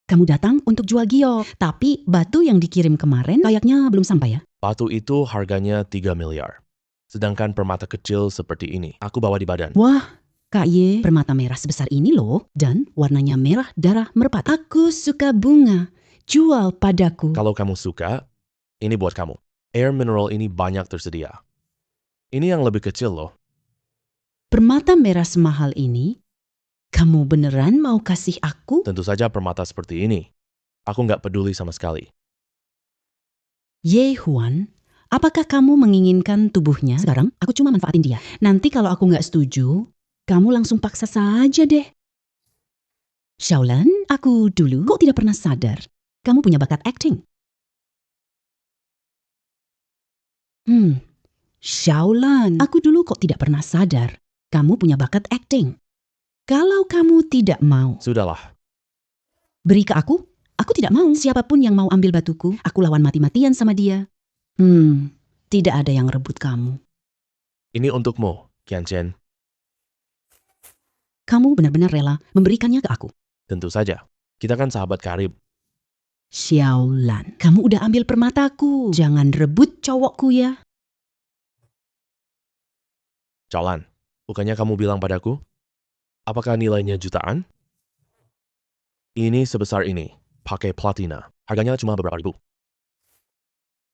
Kamu datang untuk jual giok. Tapi batu yang dikirim kemarin kayaknya belum sampai ya. Batu itu harganya 3 miliar. Sedangkan permata kecil seperti ini, aku bawa di badan. Wah, Kak Ye, permata merah sebesar ini loh. Dan warnanya merah darah merpati. Aku suka bunga. Jual padaku. Kalau kamu suka, ini buat kamu. Air mineral ini banyak tersedia. Ini yang lebih kecil loh. Permata merah semahal ini, kamu beneran mau kasih aku? Tentu saja permata seperti ini. Aku nggak peduli sama sekali. Ye Huan, apakah kamu menginginkan tubuhnya? Sekarang aku cuma manfaatin dia. Nanti kalau aku nggak setuju, kamu langsung paksa saja deh. Shaolan, aku dulu kok tidak pernah sadar. Kamu punya bakat acting. Shaolan, aku dulu kok tidak pernah sadar. Kamu punya bakat acting. Kalau kamu tidak mau, Sudahlah, beri ke aku. Aku tidak mau. Siapapun yang mau ambil batuku, aku lawan mati-matian sama dia. Tidak ada yang rebut kamu. ini untukmu, Qianchen. Kamu benar-benar rela memberikannya ke aku. Tentu saja. Kita kan sahabat karib. Xiaolan, kamu udah ambil permataku. Jangan rebut cowokku ya. Jalan. Bukannya kamu bilang padaku? Apakah nilainya jutaan? Ini sebesar ini. Pakai platina. Harganya cuma beberapa ribu.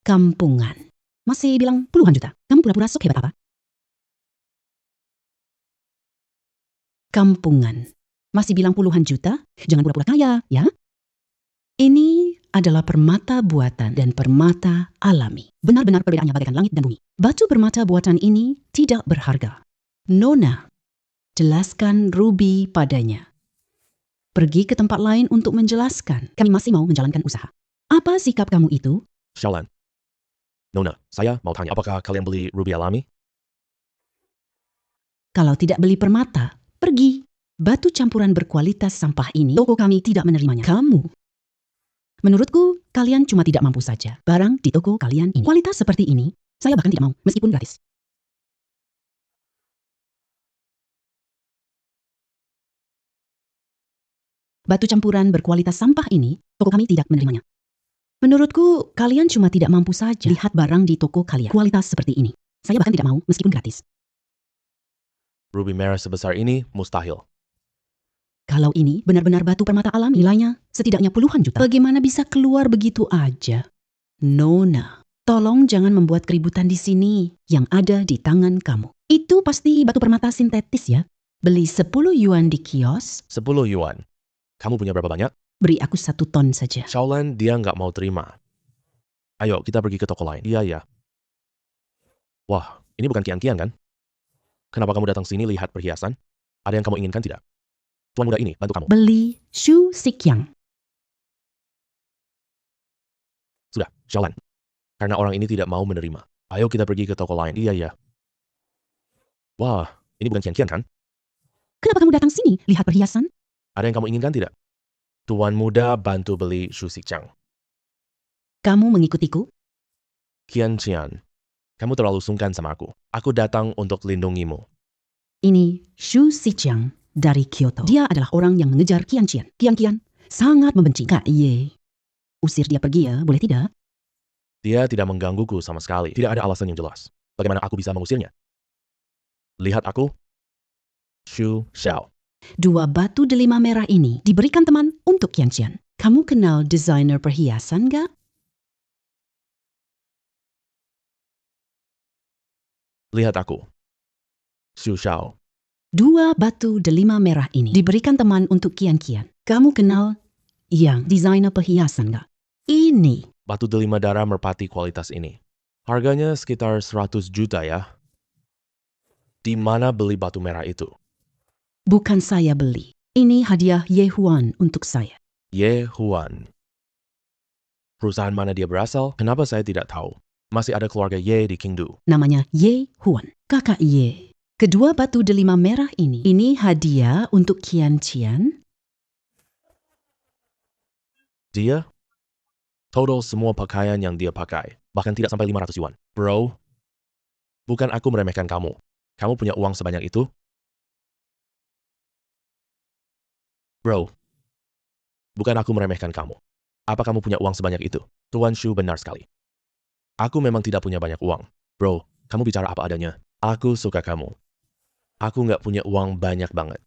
Kampungan. Masih bilang puluhan juta. Kamu pura-pura sok hebat apa? Kampungan. Masih bilang puluhan juta? Jangan pura-pura kaya, ya? Ini adalah permata buatan dan permata alami. Benar-benar perbedaannya bagaikan langit dan bumi. Batu permata buatan ini tidak berharga. Nona, jelaskan Ruby padanya. Pergi ke tempat lain untuk menjelaskan. Kami masih mau menjalankan usaha. Apa sikap kamu itu? Shaolan. Nona, saya mau tanya, apakah kalian beli ruby alami? Kalau tidak beli permata, pergi. Batu campuran berkualitas sampah ini, toko kami tidak menerimanya. Kamu. Menurutku, kalian cuma tidak mampu saja. Barang di toko kalian ini. Kualitas seperti ini, saya bahkan tidak mau, meskipun gratis. Batu campuran berkualitas sampah ini, toko kami tidak menerimanya. Menurutku, kalian cuma tidak mampu saja. Lihat barang di toko kalian. Kualitas seperti ini. Saya bahkan tidak mau, meskipun gratis. Ruby merah sebesar ini mustahil. Kalau ini benar-benar batu permata alami, nilainya setidaknya puluhan juta. Bagaimana bisa keluar begitu aja? Nona, tolong jangan membuat keributan di sini yang ada di tangan kamu. Itu pasti batu permata sintetis ya? Beli 10 yuan di kios, 10 yuan. Kamu punya berapa banyak? beri aku 1 ton saja. Shaolan dia nggak mau terima. Ayo, kita pergi ke toko lain. Iya. Wah, ini bukan Kian-Kian kan? Kenapa kamu datang sini lihat perhiasan? Ada yang kamu inginkan tidak? Tuan muda ini, bantu kamu. Beli Shu Sikyang. Sudah, Shaolan. Karena orang ini tidak mau menerima. Ayo kita pergi ke toko lain. Iya. Wah, ini bukan Kian-Kian kan? Kenapa kamu datang sini? Lihat perhiasan? Ada yang kamu inginkan tidak? Tuan muda bantu beli Shu Xiqiang. Kamu mengikutiku? Qian Qian, kamu terlalu sungkan sama aku. Aku datang untuk lindungimu. Ini Shu Xiqiang dari Kyoto. Dia adalah orang yang mengejar Qian Qian. Qian Qian sangat membenci Kak Ye. Usir dia pergi ya, boleh tidak? Dia tidak menggangguku sama sekali. Tidak ada alasan yang jelas. Bagaimana aku bisa mengusirnya? Lihat aku. Shu Xiao. 2 batu delima merah ini diberikan teman untuk Qian Qian. Kamu kenal desainer perhiasan gak? Lihat aku. Shu Xiao. 2 batu delima merah ini diberikan teman untuk Qian Qian. Kamu kenal yang desainer perhiasan gak? Ini. Batu delima darah merpati kualitas ini. Harganya sekitar 100 juta ya. Di mana beli batu merah itu? Bukan saya beli. Ini hadiah Ye Huan untuk saya. Ye Huan. Perusahaan mana dia berasal? Kenapa saya tidak tahu? Masih ada keluarga Ye di Qingdu. Namanya Ye Huan, kakak Ye. Kedua batu delima merah ini hadiah untuk Qian Qian. Dia? Total semua pakaian yang dia pakai. Bahkan tidak sampai 500 yuan. Bro, bukan aku meremehkan kamu. Kamu punya uang sebanyak itu? Bro, bukan aku meremehkan kamu. Apa kamu punya uang sebanyak itu? Tuan Shu benar sekali. Aku memang tidak punya banyak uang. Bro, kamu bicara apa adanya. Aku suka kamu. Aku nggak punya uang banyak banget.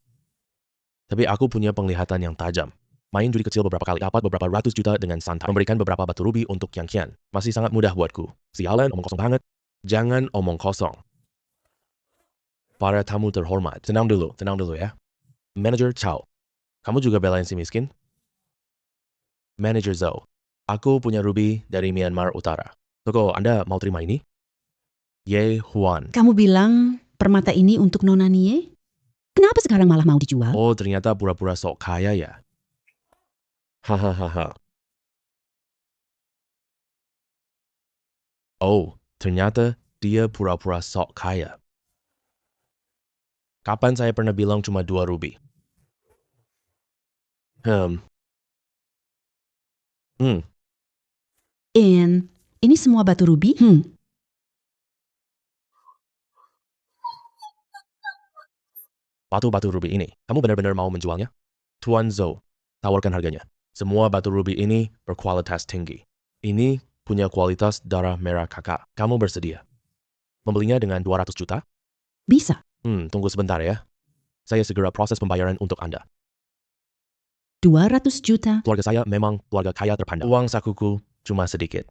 Tapi aku punya penglihatan yang tajam. Main judi kecil beberapa kali, dapat beberapa ratus juta dengan santai. Memberikan beberapa batu rubi untuk Qian Qian. Masih sangat mudah buatku. Sialan, omong kosong banget. Jangan omong kosong. Para tamu terhormat, tenang dulu ya. Manager Chow, kamu juga belain si miskin? Manager Zhou, aku punya ruby dari Myanmar Utara. Toko, Anda mau terima ini? Ye Huan. Kamu bilang permata ini untuk Nona Nie? Kenapa sekarang malah mau dijual? Oh, ternyata pura-pura sok kaya ya. Hahaha. Oh, ternyata dia pura-pura sok kaya. Kapan saya pernah bilang cuma 2 ruby? Ini semua batu rubi? Batu-batu ruby ini, kamu benar-benar mau menjualnya? Tuan Zhou, tawarkan harganya. Semua batu ruby ini berkualitas tinggi. Ini punya kualitas darah merah kakak. Kamu bersedia membelinya dengan 200 juta? Bisa. Tunggu sebentar ya. Saya segera proses pembayaran untuk Anda. 200 juta. Keluarga saya memang keluarga kaya terpandang. Uang sakuku cuma sedikit.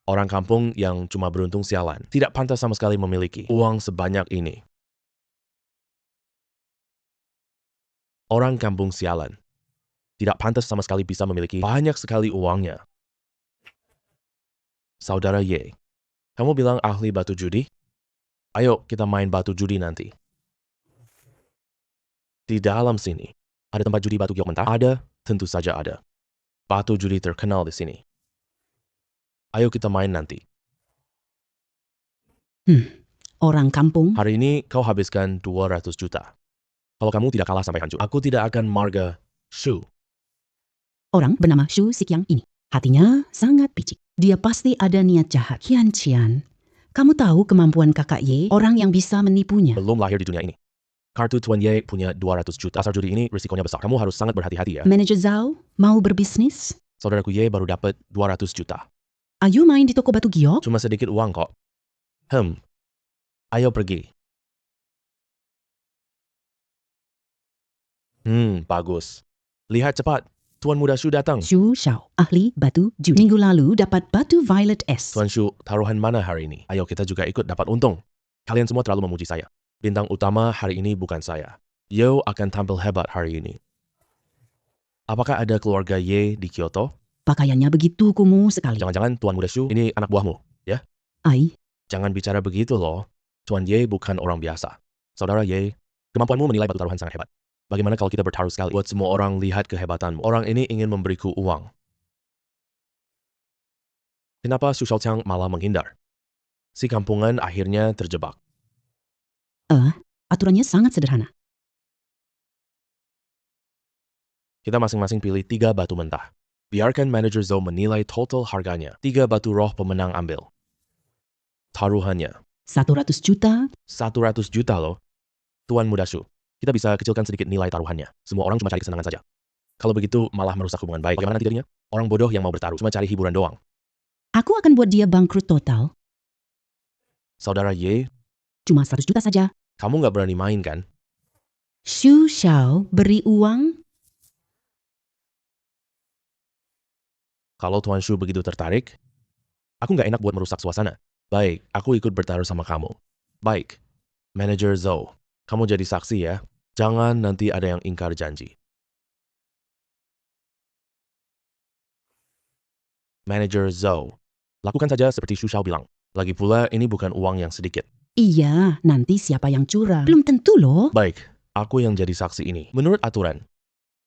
Orang kampung yang cuma beruntung sialan. Tidak pantas sama sekali memiliki uang sebanyak ini. Orang kampung sialan. Tidak pantas sama sekali bisa memiliki banyak sekali uangnya. Saudara Ye, kamu bilang ahli batu judi? Ayo kita main batu judi nanti. Di dalam sini, ada tempat judi batu giok mentah? Ada, tentu saja ada. Batu judi terkenal di sini. Ayo kita main nanti. Orang kampung. Hari ini kau habiskan 200 juta. Kalau kamu tidak kalah sampai hancur, aku tidak akan marga Shu. Orang bernama Shu Xiqiang ini. Hatinya sangat picik. Dia pasti ada niat jahat. Qian Qian, kamu tahu kemampuan kakak Ye, orang yang bisa menipunya. Belum lahir di dunia ini. Kartu Tuan Ye punya 200 juta. Pasar judi ini risikonya besar. Kamu harus sangat berhati-hati ya. Manajer Zhao, mau berbisnis? Saudaraku Ye baru dapat 200 juta. Ayo main di toko batu giok? Cuma sedikit uang kok. Ayo pergi. Bagus. Lihat cepat. Tuan muda Shu datang. Shu Xiao, ahli batu judi. Minggu lalu dapat batu Violet S. Tuan Shu, taruhan mana hari ini? Ayo kita juga ikut dapat untung. Kalian semua terlalu memuji saya. Bintang utama hari ini bukan saya. Yo akan tampil hebat hari ini. Apakah ada keluarga Ye di Kyoto? Pakaiannya begitu kumuh sekali. Jangan-jangan Tuan muda Shu ini anak buahmu, ya? Ai, Jangan bicara begitu loh. Tuan Ye bukan orang biasa. Saudara Ye, kemampuanmu menilai batu taruhan sangat hebat. Bagaimana kalau kita bertaruh sekali buat semua orang lihat kehebatanmu? Orang ini ingin memberiku uang. Kenapa Shu Xiaoqiang malah menghindar? Si kampungan akhirnya terjebak. aturannya sangat sederhana. Kita masing-masing pilih 3 batu mentah. Biarkan manajer Zhou menilai total harganya. 3 batu roh pemenang ambil. Taruhannya 100 juta. 100 juta loh. Tuan Muda Shu, kita bisa kecilkan sedikit nilai taruhannya. Semua orang cuma cari kesenangan saja. Kalau begitu malah merusak hubungan baik. Bagaimana nanti jadinya? Orang bodoh yang mau bertaruh cuma cari hiburan doang. Aku akan buat dia bangkrut total. Saudara Ye, Cuma 100 juta saja. kamu nggak berani main kan? Xu Xiao beri uang. Kalau Tuan Shu begitu tertarik, aku nggak enak buat merusak suasana. Baik, aku ikut bertaruh sama kamu. Baik, manajer Zhou, kamu jadi saksi ya. Jangan nanti ada yang ingkar janji. Manajer Zhou, lakukan saja seperti Xu Xiao bilang. Lagi pula ini bukan uang yang sedikit. Iya, nanti siapa yang curang? Belum tentu loh. Baik, aku yang jadi saksi ini. Menurut aturan,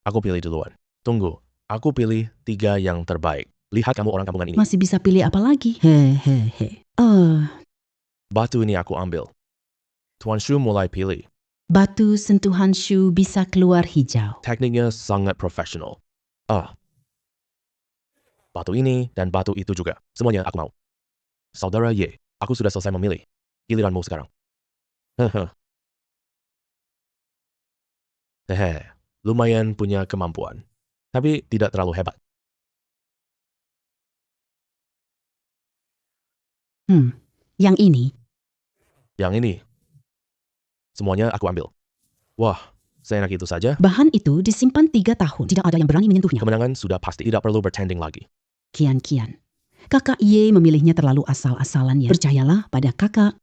aku pilih duluan. Tunggu, aku pilih 3 yang terbaik. Lihat kamu orang kampungan ini. Masih bisa pilih apa lagi? Hehehe. Batu ini aku ambil. Tuan Shu mulai pilih. Batu sentuhan Xu bisa keluar hijau. Tekniknya sangat profesional. Batu ini dan batu itu juga. Semuanya aku mau. Saudara Ye, aku sudah selesai memilih. Giliranmu sekarang. Hehe, lumayan punya kemampuan. Tapi tidak terlalu hebat. Yang ini. Yang ini. Semuanya aku ambil. Wah, seenak itu saja. Bahan itu disimpan 3 tahun. Tidak ada yang berani menyentuhnya. Kemenangan sudah pasti. Tidak perlu bertanding lagi. Kian. Kakak Ye memilihnya terlalu asal-asalan ya. Percayalah pada kakak.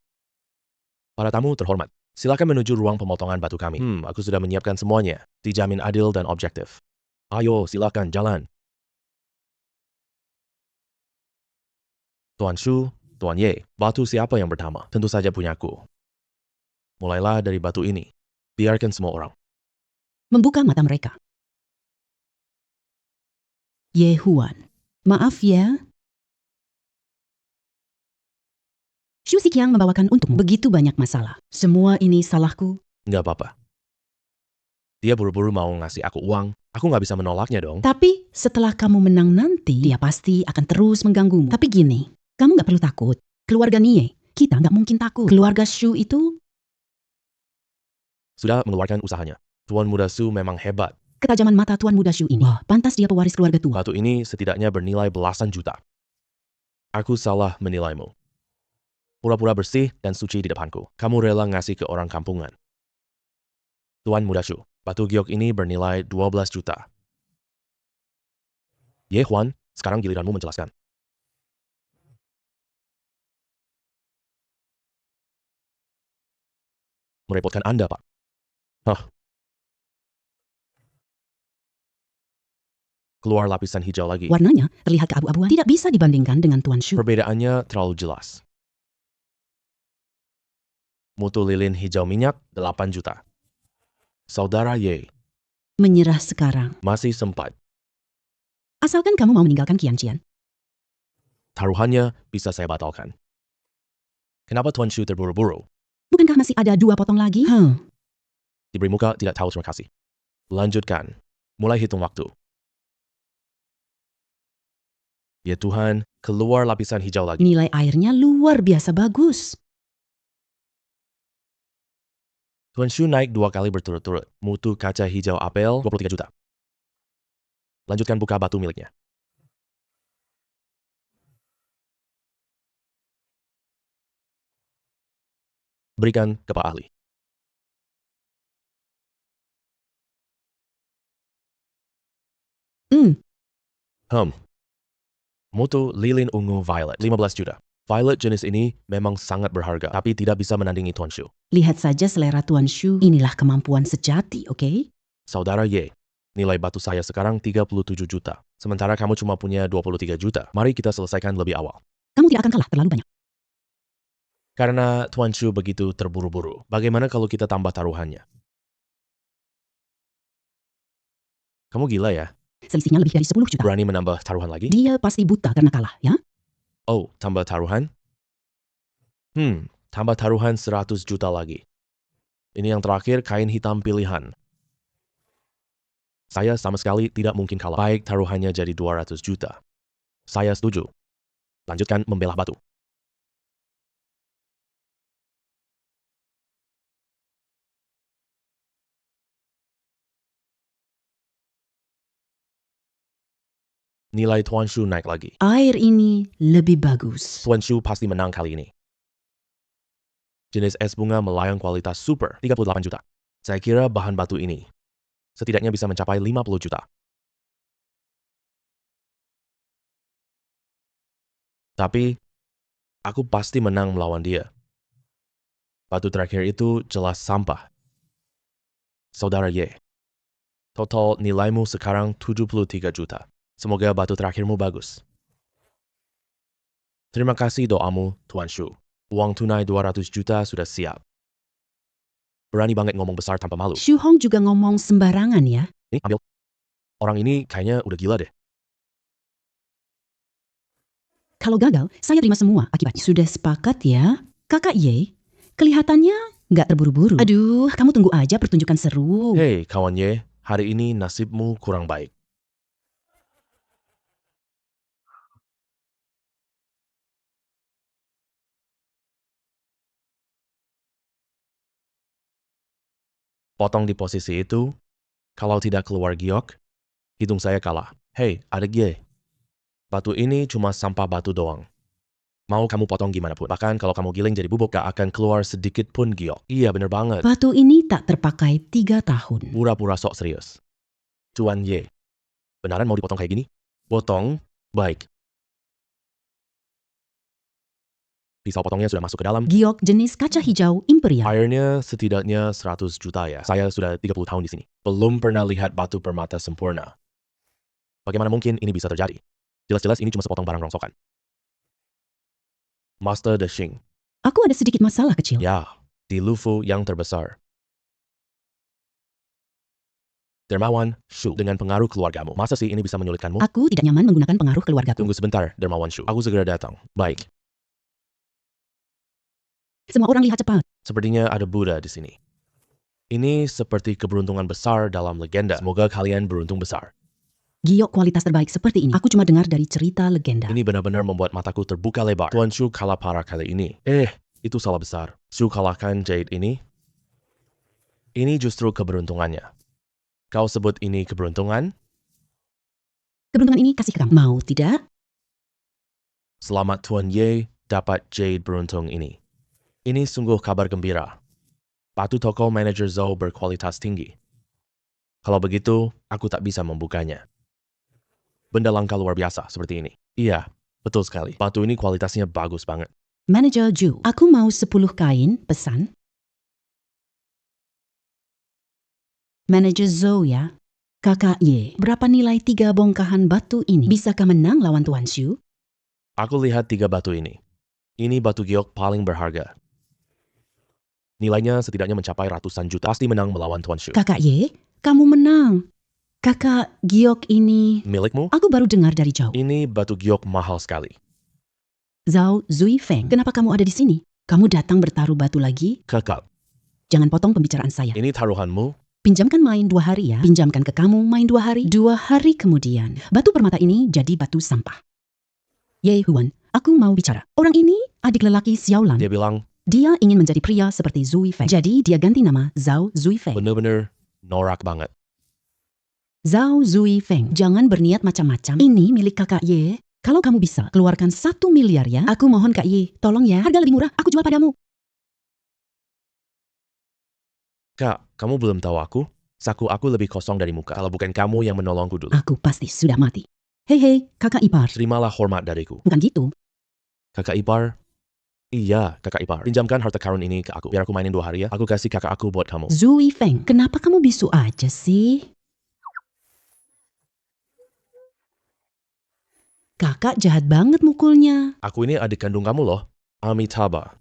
Para tamu terhormat, silakan menuju ruang pemotongan batu kami. Aku sudah menyiapkan semuanya. Dijamin adil dan objektif. Ayo, silakan jalan. Tuan Shu, Tuan Ye, batu siapa yang pertama? Tentu saja punyaku. Mulailah dari batu ini. Biarkan semua orang. Membuka mata mereka. Ye Huan. Maaf ya. Xu Xiqiang membawakan untukmu begitu banyak masalah. Semua ini salahku. Nggak apa-apa. Dia buru-buru mau ngasih aku uang. Aku nggak bisa menolaknya dong. Tapi setelah kamu menang nanti, dia pasti akan terus mengganggumu. Tapi gini, kamu nggak perlu takut. Keluarga Nie, kita nggak mungkin takut. Keluarga Xu itu Sudah mengeluarkan usahanya. Tuan Muda Su memang hebat. ketajaman mata Tuan Muda Xu ini. Wah, pantas dia pewaris keluarga tua. Batu ini setidaknya bernilai belasan juta. Aku salah menilaimu. Pura-pura bersih dan suci di depanku. Kamu rela ngasih ke orang kampungan. Tuan Muda Shu, batu giok ini bernilai 12 juta. Ye Huan, sekarang giliranmu menjelaskan. Merepotkan Anda, Pak. Keluar lapisan hijau lagi. Warnanya terlihat keabu-abuan. Tidak bisa dibandingkan dengan Tuan Xu. Perbedaannya terlalu jelas. Mutu lilin hijau minyak 8 juta. Saudara Ye, Menyerah sekarang. masih sempat. Asalkan kamu mau meninggalkan Qianqian. Taruhannya bisa saya batalkan. Kenapa Tuan Shu terburu-buru? Bukankah masih ada 2 potong lagi? Diberi muka tidak tahu terima kasih. Lanjutkan. Mulai hitung waktu. Ya Tuhan, keluar lapisan hijau lagi. Nilai airnya luar biasa bagus. Tuan Shu naik 2 kali berturut-turut. Mutu kaca hijau apel 23 juta. Lanjutkan buka batu miliknya. Berikan ke Pak Ahli. Mutu lilin ungu violet 15 juta. Violet jenis ini memang sangat berharga, tapi tidak bisa menandingi Tuan Shu. Lihat saja selera Tuan Xu. Inilah kemampuan sejati, oke? Saudara Ye, nilai batu saya sekarang 37 juta. Sementara kamu cuma punya 23 juta. Mari kita selesaikan lebih awal. Kamu tidak akan kalah terlalu banyak. Karena Tuan Shu begitu terburu-buru, bagaimana kalau kita tambah taruhannya? Kamu gila ya? Selisihnya lebih dari 10 juta. Berani menambah taruhan lagi? Dia pasti buta karena kalah, ya? Oh, tambah taruhan? Tambah taruhan 100 juta lagi. Ini yang terakhir kain hitam pilihan. Saya sama sekali tidak mungkin kalah. Baik, taruhannya jadi 200 juta. Saya setuju. Lanjutkan membelah batu. Nilai Tuan Shu naik lagi. Air ini lebih bagus. Tuan Shu pasti menang kali ini. Jenis es bunga melayang kualitas super, 38 juta. Saya kira bahan batu ini setidaknya bisa mencapai 50 juta. Tapi, aku pasti menang melawan dia. Batu terakhir itu jelas sampah. Saudara Ye, total nilaimu sekarang 73 juta. Semoga batu terakhirmu bagus. Terima kasih doamu, Tuan Shu. Uang tunai 200 juta sudah siap. Berani banget ngomong besar tanpa malu. Shu Hong juga ngomong sembarangan ya. Nih, ambil. Orang ini kayaknya udah gila deh. Kalau gagal, saya terima semua akibatnya. Sudah sepakat ya? Kakak Ye, kelihatannya nggak terburu-buru. Aduh, kamu tunggu aja pertunjukan seru. Hei, kawan Ye, hari ini nasibmu kurang baik. Potong di posisi itu, kalau tidak keluar giok, hitung saya kalah. Hei, adik Ye, batu ini cuma sampah batu doang. Mau kamu potong gimana pun. Bahkan kalau kamu giling jadi bubuk, gak akan keluar sedikit pun giok. Iya, bener banget. Batu ini tak terpakai 3 tahun. Pura-pura sok serius. Tuan Ye, beneran mau dipotong kayak gini? Potong? Baik. Pisau potongnya sudah masuk ke dalam. Giok jenis kaca hijau imperial. Airnya setidaknya 100 juta ya. Saya sudah 30 tahun di sini. Belum pernah lihat batu permata sempurna. Bagaimana mungkin ini bisa terjadi? Jelas-jelas ini cuma sepotong barang rongsokan. Master De Xing. Aku ada sedikit masalah kecil. Ya, di Lufu yang terbesar. Dermawan Shu, dengan pengaruh keluargamu. Masa sih ini bisa menyulitkanmu? Aku tidak nyaman menggunakan pengaruh keluargaku. Tunggu sebentar, Dermawan Shu. Aku segera datang. Baik. Semua orang lihat cepat. Sepertinya ada Buddha di sini. Ini seperti keberuntungan besar dalam legenda. Semoga kalian beruntung besar. Giok kualitas terbaik seperti ini. Aku cuma dengar dari cerita legenda. Ini benar-benar membuat mataku terbuka lebar. Tuan Shu kalah parah kali ini. Itu salah besar. Shu kalahkan Jade ini. Ini justru keberuntungannya. Kau sebut ini keberuntungan? Keberuntungan ini kasih ke kamu. Mau tidak? Selamat Tuan Ye dapat Jade beruntung ini. Ini sungguh kabar gembira. Batu toko manajer Zhou berkualitas tinggi. Kalau begitu, aku tak bisa membukanya. Benda langka luar biasa seperti ini. Iya, betul sekali. Batu ini kualitasnya bagus banget. Manager Ju, aku mau 10 kain, pesan. Manager Zhou ya. Kakak Ye, berapa nilai 3 bongkahan batu ini? Bisakah menang lawan Tuan Shu? Aku lihat 3 batu ini. Ini batu giok paling berharga. Nilainya setidaknya mencapai ratusan juta. Pasti menang melawan Tuan Shu. Kakak Ye, kamu menang. Kakak giok ini... Milikmu? Aku baru dengar dari Zhou. Ini batu giok mahal sekali. Zhao Zuifeng, kenapa kamu ada di sini? Kamu datang bertaruh batu lagi? Kekal. Jangan potong pembicaraan saya. Ini taruhanmu? Pinjamkan main 2 hari ya. Pinjamkan ke kamu main 2 hari. 2 hari kemudian, batu permata ini jadi batu sampah. Ye Huan, aku mau bicara. Orang ini adik lelaki Xiaolan. Dia bilang, Dia ingin menjadi pria seperti Zui Feng. Jadi dia ganti nama Zhao Zuifeng. bener-bener norak banget. Zhao Zuifeng, jangan berniat macam-macam. Ini milik kakak Ye. Kalau kamu bisa, keluarkan 1 miliar ya. Aku mohon Kak Ye, tolong ya. Harga lebih murah, aku jual padamu. Kak, kamu belum tahu aku? Saku aku lebih kosong dari muka. Kalau bukan kamu yang menolongku dulu. Aku pasti sudah mati. Hei, kakak ipar. Terimalah hormat dariku. Bukan gitu. Kakak ipar? Iya, kakak ipar. Pinjamkan harta karun ini ke aku. Biar aku mainin 2 hari ya. Aku kasih kakak aku buat kamu. Zui Feng, kenapa kamu bisu aja sih? Kakak jahat banget mukulnya. Aku ini adik kandung kamu loh. Amitabha.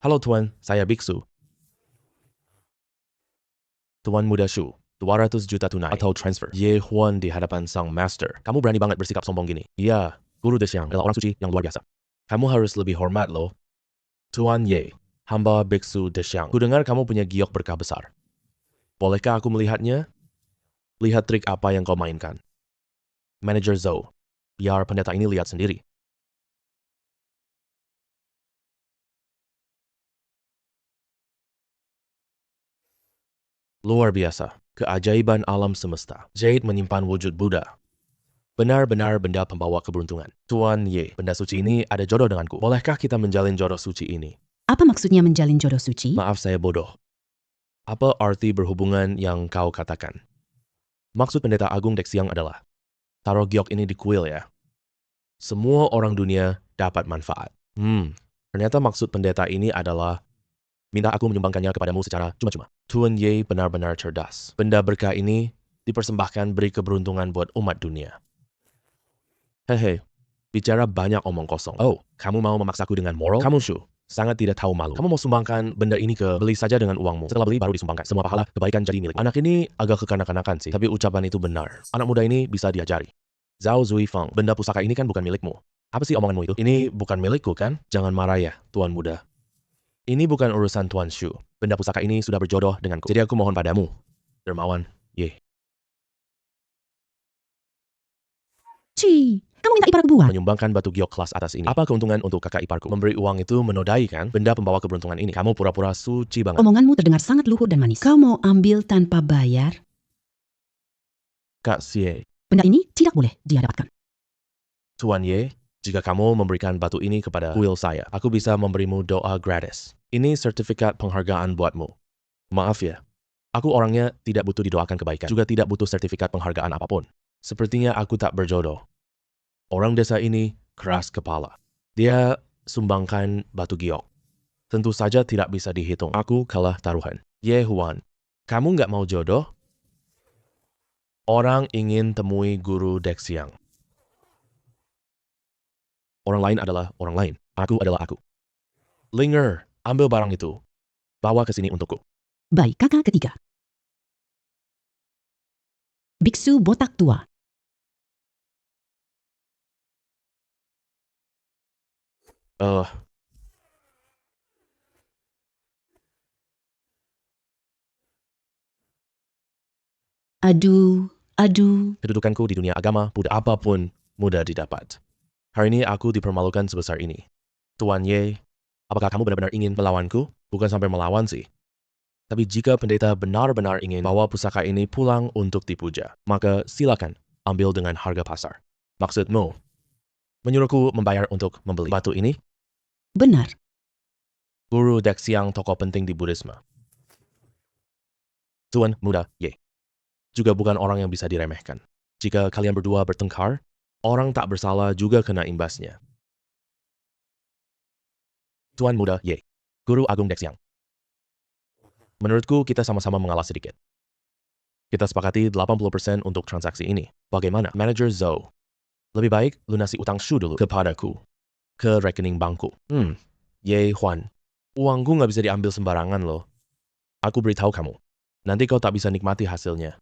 Halo Tuan, saya biksu. Tuan Muda Shu, 200 juta tunai atau transfer. Ye Huan di hadapan sang master. Kamu berani banget bersikap sombong gini. Iya, Guru Desyang adalah orang suci yang luar biasa. Kamu harus lebih hormat loh. Tuan Ye, hamba biksu Desyang. Ku dengar kamu punya giok berkah besar. Bolehkah aku melihatnya? Lihat trik apa yang kau mainkan. Manager Zhou, biar pendeta ini lihat sendiri. Luar biasa, keajaiban alam semesta. Jade menyimpan wujud Buddha. Benar-benar benda pembawa keberuntungan. Tuan Ye, benda suci ini ada jodoh denganku. Bolehkah kita menjalin jodoh suci ini? Apa maksudnya menjalin jodoh suci? Maaf saya bodoh. Apa arti berhubungan yang kau katakan? Maksud pendeta Agung Dexiang adalah, taruh giok ini di kuil ya. Semua orang dunia dapat manfaat. Ternyata maksud pendeta ini adalah, minta aku menyumbangkannya kepadamu secara cuma-cuma. Tuan Ye benar-benar cerdas. Benda berkah ini dipersembahkan beri keberuntungan buat umat dunia. Hehe, bicara banyak omong kosong. Oh, kamu mau memaksaku dengan moral? Kamu Shu, sangat tidak tahu malu. Kamu mau sumbangkan benda ini ke beli saja dengan uangmu. Setelah beli baru disumbangkan. Semua pahala kebaikan jadi milik. Anak ini agak kekanak-kanakan sih, tapi ucapan itu benar. Anak muda ini bisa diajari. Zhao Zuifeng, benda pusaka ini kan bukan milikmu. Apa sih omonganmu itu? Ini bukan milikku kan? Jangan marah ya, Tuan Muda. Ini bukan urusan Tuan Shu. Benda pusaka ini sudah berjodoh denganku. Jadi aku mohon padamu. Dermawan, Ye. Ci, kamu minta iparku buat? Menyumbangkan batu giok kelas atas ini. Apa keuntungan untuk kakak iparku? Memberi uang itu menodai kan? Benda pembawa keberuntungan ini. Kamu pura-pura suci banget. Omonganmu terdengar sangat luhur dan manis. Kau mau ambil tanpa bayar? Kak Xie, Benda ini tidak boleh dia dapatkan. Tuan Ye, jika kamu memberikan batu ini kepada kuil saya, aku bisa memberimu doa gratis. Ini sertifikat penghargaan buatmu. Maaf ya, aku orangnya tidak butuh didoakan kebaikan, juga tidak butuh sertifikat penghargaan apapun. Sepertinya aku tak berjodoh. Orang desa ini keras kepala. Dia sumbangkan batu giok. Tentu saja tidak bisa dihitung. Aku kalah taruhan. Ye Huan, kamu nggak mau jodoh? Orang ingin temui guru Dexiang. Orang lain adalah orang lain. Aku adalah aku. Linger, ambil barang itu. Bawa ke sini untukku. Baik, kakak ketiga. Biksu botak tua. Aduh. Kedudukanku di dunia agama, Buddha apapun, mudah didapat. Hari ini aku dipermalukan sebesar ini. Tuan Ye, apakah kamu benar-benar ingin melawanku? Bukan sampai melawan sih. Tapi jika pendeta benar-benar ingin bawa pusaka ini pulang untuk dipuja, maka silakan ambil dengan harga pasar. Maksudmu, menyuruhku membayar untuk membeli batu ini? Benar. Guru Dexiang tokoh penting di Buddhisme. Tuan Muda Ye juga bukan orang yang bisa diremehkan. Jika kalian berdua bertengkar, orang tak bersalah juga kena imbasnya. Tuan Muda Ye, Guru Agung Dexiang. Menurutku kita sama-sama mengalah sedikit. Kita sepakati 80% untuk transaksi ini. Bagaimana? Manager Zhou, lebih baik lunasi utang Shu dulu kepadaku. Ke rekening bankku. Ye Huan, uangku nggak bisa diambil sembarangan loh. Aku beritahu kamu, nanti kau tak bisa nikmati hasilnya.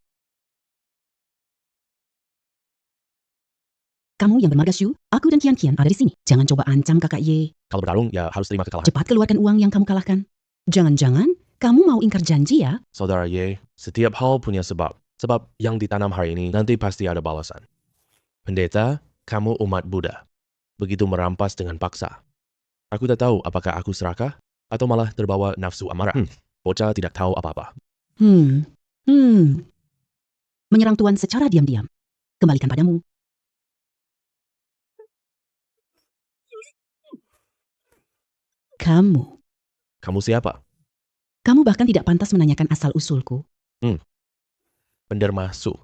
Kamu yang bermarga Shu, aku dan Kian ada di sini. Jangan coba ancam kakak Ye. Kalau bertarung, ya harus terima kekalahan. Cepat keluarkan uang yang kamu kalahkan. Jangan-jangan kamu mau ingkar janji ya? Saudara Ye, setiap hal punya sebab. Sebab yang ditanam hari ini nanti pasti ada balasan. Pendeta, kamu umat Buddha. Begitu merampas dengan paksa. Aku tak tahu apakah aku serakah atau malah terbawa nafsu amarah. Bocah tidak tahu apa-apa. Menyerang Tuan secara diam-diam. Kembalikan padamu. Kamu siapa? Kamu bahkan tidak pantas menanyakan asal-usulku. Penderma Su.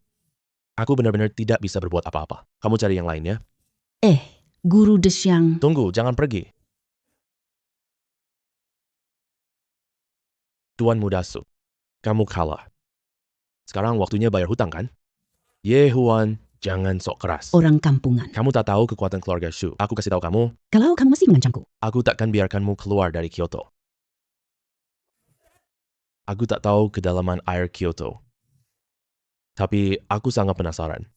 Aku benar-benar tidak bisa berbuat apa-apa. Kamu cari yang lain ya. Guru Dexiang. Tunggu, jangan pergi. Tuan Muda Su, kamu kalah. Sekarang waktunya bayar hutang kan? Ye Huan, jangan sok keras. Orang kampungan. Kamu tak tahu kekuatan keluarga Shu. Aku kasih tahu kamu, Kalau kamu masih mengancamku, aku takkan biarkanmu keluar dari Kyoto. Aku tak tahu kedalaman air Kyoto. Tapi aku sangat penasaran.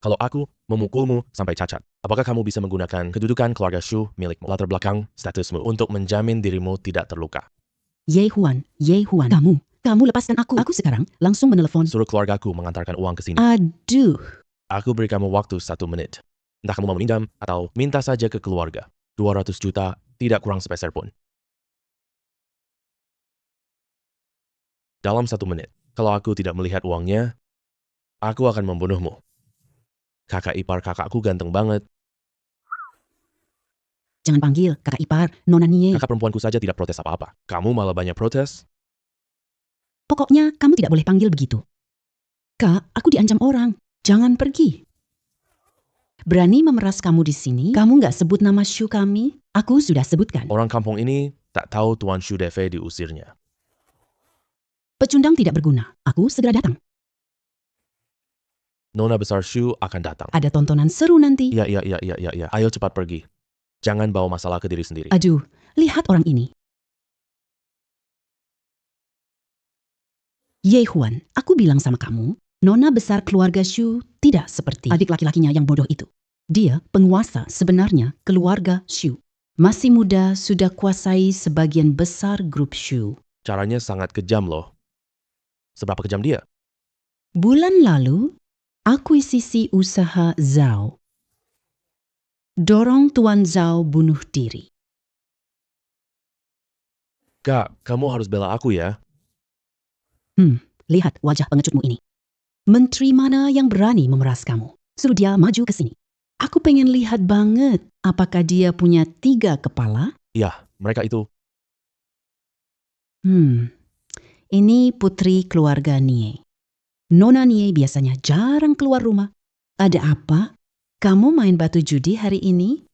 Kalau aku memukulmu sampai cacat, apakah kamu bisa menggunakan kedudukan keluarga Shu milikmu, latar belakang statusmu, untuk menjamin dirimu tidak terluka? Ye Huan, Kamu lepaskan aku. Aku sekarang langsung menelepon. Suruh keluargaku mengantarkan uang ke sini. Aduh. Aku beri kamu waktu 1 menit. Entah kamu mau meminjam atau minta saja ke keluarga. 200 juta, tidak kurang sepeser pun. Dalam 1 menit, kalau aku tidak melihat uangnya, aku akan membunuhmu. Kakak ipar kakakku ganteng banget. Jangan panggil kakak ipar, Nona Nie. Kakak perempuanku saja tidak protes apa-apa. Kamu malah banyak protes. Pokoknya kamu tidak boleh panggil begitu. Kak, aku diancam orang. Jangan pergi. Berani memeras kamu di sini? Kamu nggak sebut nama Shu kami? Aku sudah sebutkan. Orang kampung ini tak tahu Tuan Shu Defe diusirnya. Pecundang tidak berguna. Aku segera datang. Nona besar Shu akan datang. Ada tontonan seru nanti. Iya. Ayo cepat pergi. Jangan bawa masalah ke diri sendiri. Aduh, lihat orang ini. Ye Huan, aku bilang sama kamu, Nona besar keluarga Shu tidak seperti adik laki-lakinya yang bodoh itu. Dia penguasa sebenarnya keluarga Shu. Masih muda sudah kuasai sebagian besar grup Shu. Caranya sangat kejam loh. Seberapa kejam dia? Bulan lalu, akuisisi usaha Zhao. Dorong Tuan Zhao bunuh diri. Kak, kamu harus bela aku ya. Lihat wajah pengecutmu ini. Menteri mana yang berani memeras kamu? Suruh dia maju ke sini. Aku pengen lihat banget apakah dia punya 3 kepala. Iya, mereka itu. Ini putri keluarga Nie. Nona Nie biasanya jarang keluar rumah. Ada apa? Kamu main batu judi hari ini?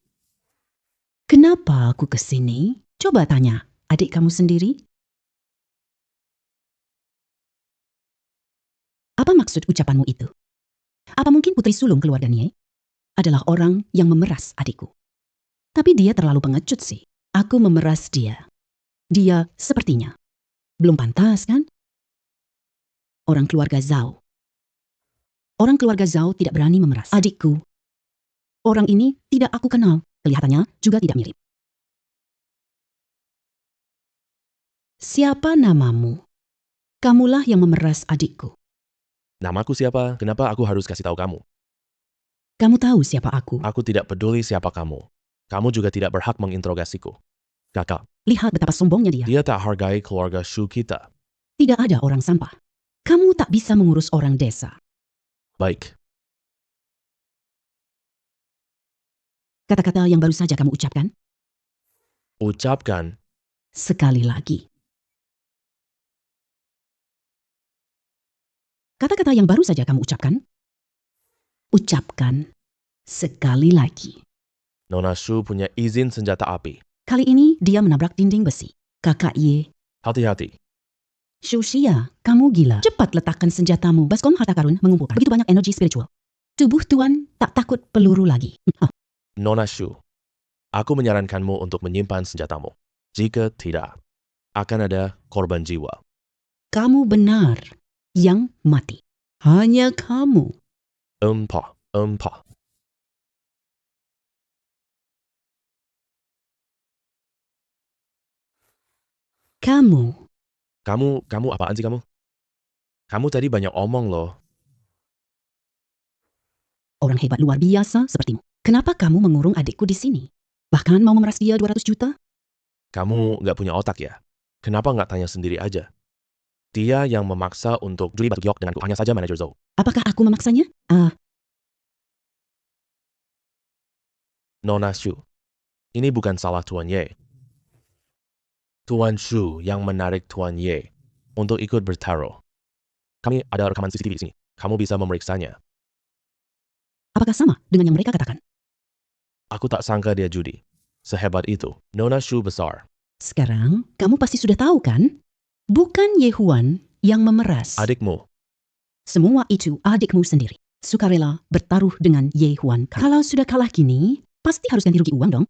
Kenapa aku ke sini? Coba tanya adik kamu sendiri. Apa maksud ucapanmu itu? Apa mungkin putri sulung keluarga Nie adalah orang yang memeras adikku? Tapi dia terlalu pengecut sih. Aku memeras dia. Dia sepertinya belum pantas, kan? Orang keluarga Zhao. Orang keluarga Zhao tidak berani memeras adikku. Orang ini tidak aku kenal. Kelihatannya juga tidak mirip. Siapa namamu? Kamulah yang memeras adikku. Namaku siapa? Kenapa aku harus kasih tahu kamu? Kamu tahu siapa aku? Aku tidak peduli siapa kamu. Kamu juga tidak berhak menginterogasiku. Kakak, Lihat betapa sombongnya dia. dia tak hargai keluarga Shu kita. Tidak ada orang sampah. Kamu tak bisa mengurus orang desa. Baik, Kata-kata yang baru saja kamu ucapkan, ucapkan. sekali lagi. Kata-kata yang baru saja kamu ucapkan, ucapkan sekali lagi. Nona Shu punya izin senjata api. Kali ini dia menabrak dinding besi. Kakak Ye, Hati-hati. Shu Xia, kamu gila. Cepat letakkan senjatamu. Baskom harta karun mengumpulkan begitu banyak energi spiritual. Tubuh Tuan tak takut peluru lagi. Nona Shu, aku menyarankanmu untuk menyimpan senjatamu. Jika tidak, akan ada korban jiwa. Kamu benar. Yang mati hanya kamu. Empah. Kamu apaan sih kamu? Kamu tadi banyak omong loh. Orang hebat luar biasa sepertimu. Kenapa kamu mengurung adikku di sini? Bahkan mau memeras dia 200 juta? Kamu nggak punya otak ya? Kenapa nggak tanya sendiri aja? Dia yang memaksa untuk juli batu giok denganku, hanya saja manajer Zhou. Apakah aku memaksanya? Nona Shu, ini bukan salah Tuan Ye. Tuan Shu yang menarik Tuan Ye untuk ikut bertaruh. Kami ada rekaman CCTV di sini. Kamu bisa memeriksanya. Apakah sama dengan yang mereka katakan? Aku tak sangka dia judi. Sehebat itu. Nona Shu besar. Sekarang kamu pasti sudah tahu kan? Bukan Ye Huan yang memeras. Adikmu. Semua itu adikmu sendiri. Sukarela bertaruh dengan Ye Huan. Kalau sudah kalah gini, pasti harus ganti rugi uang dong.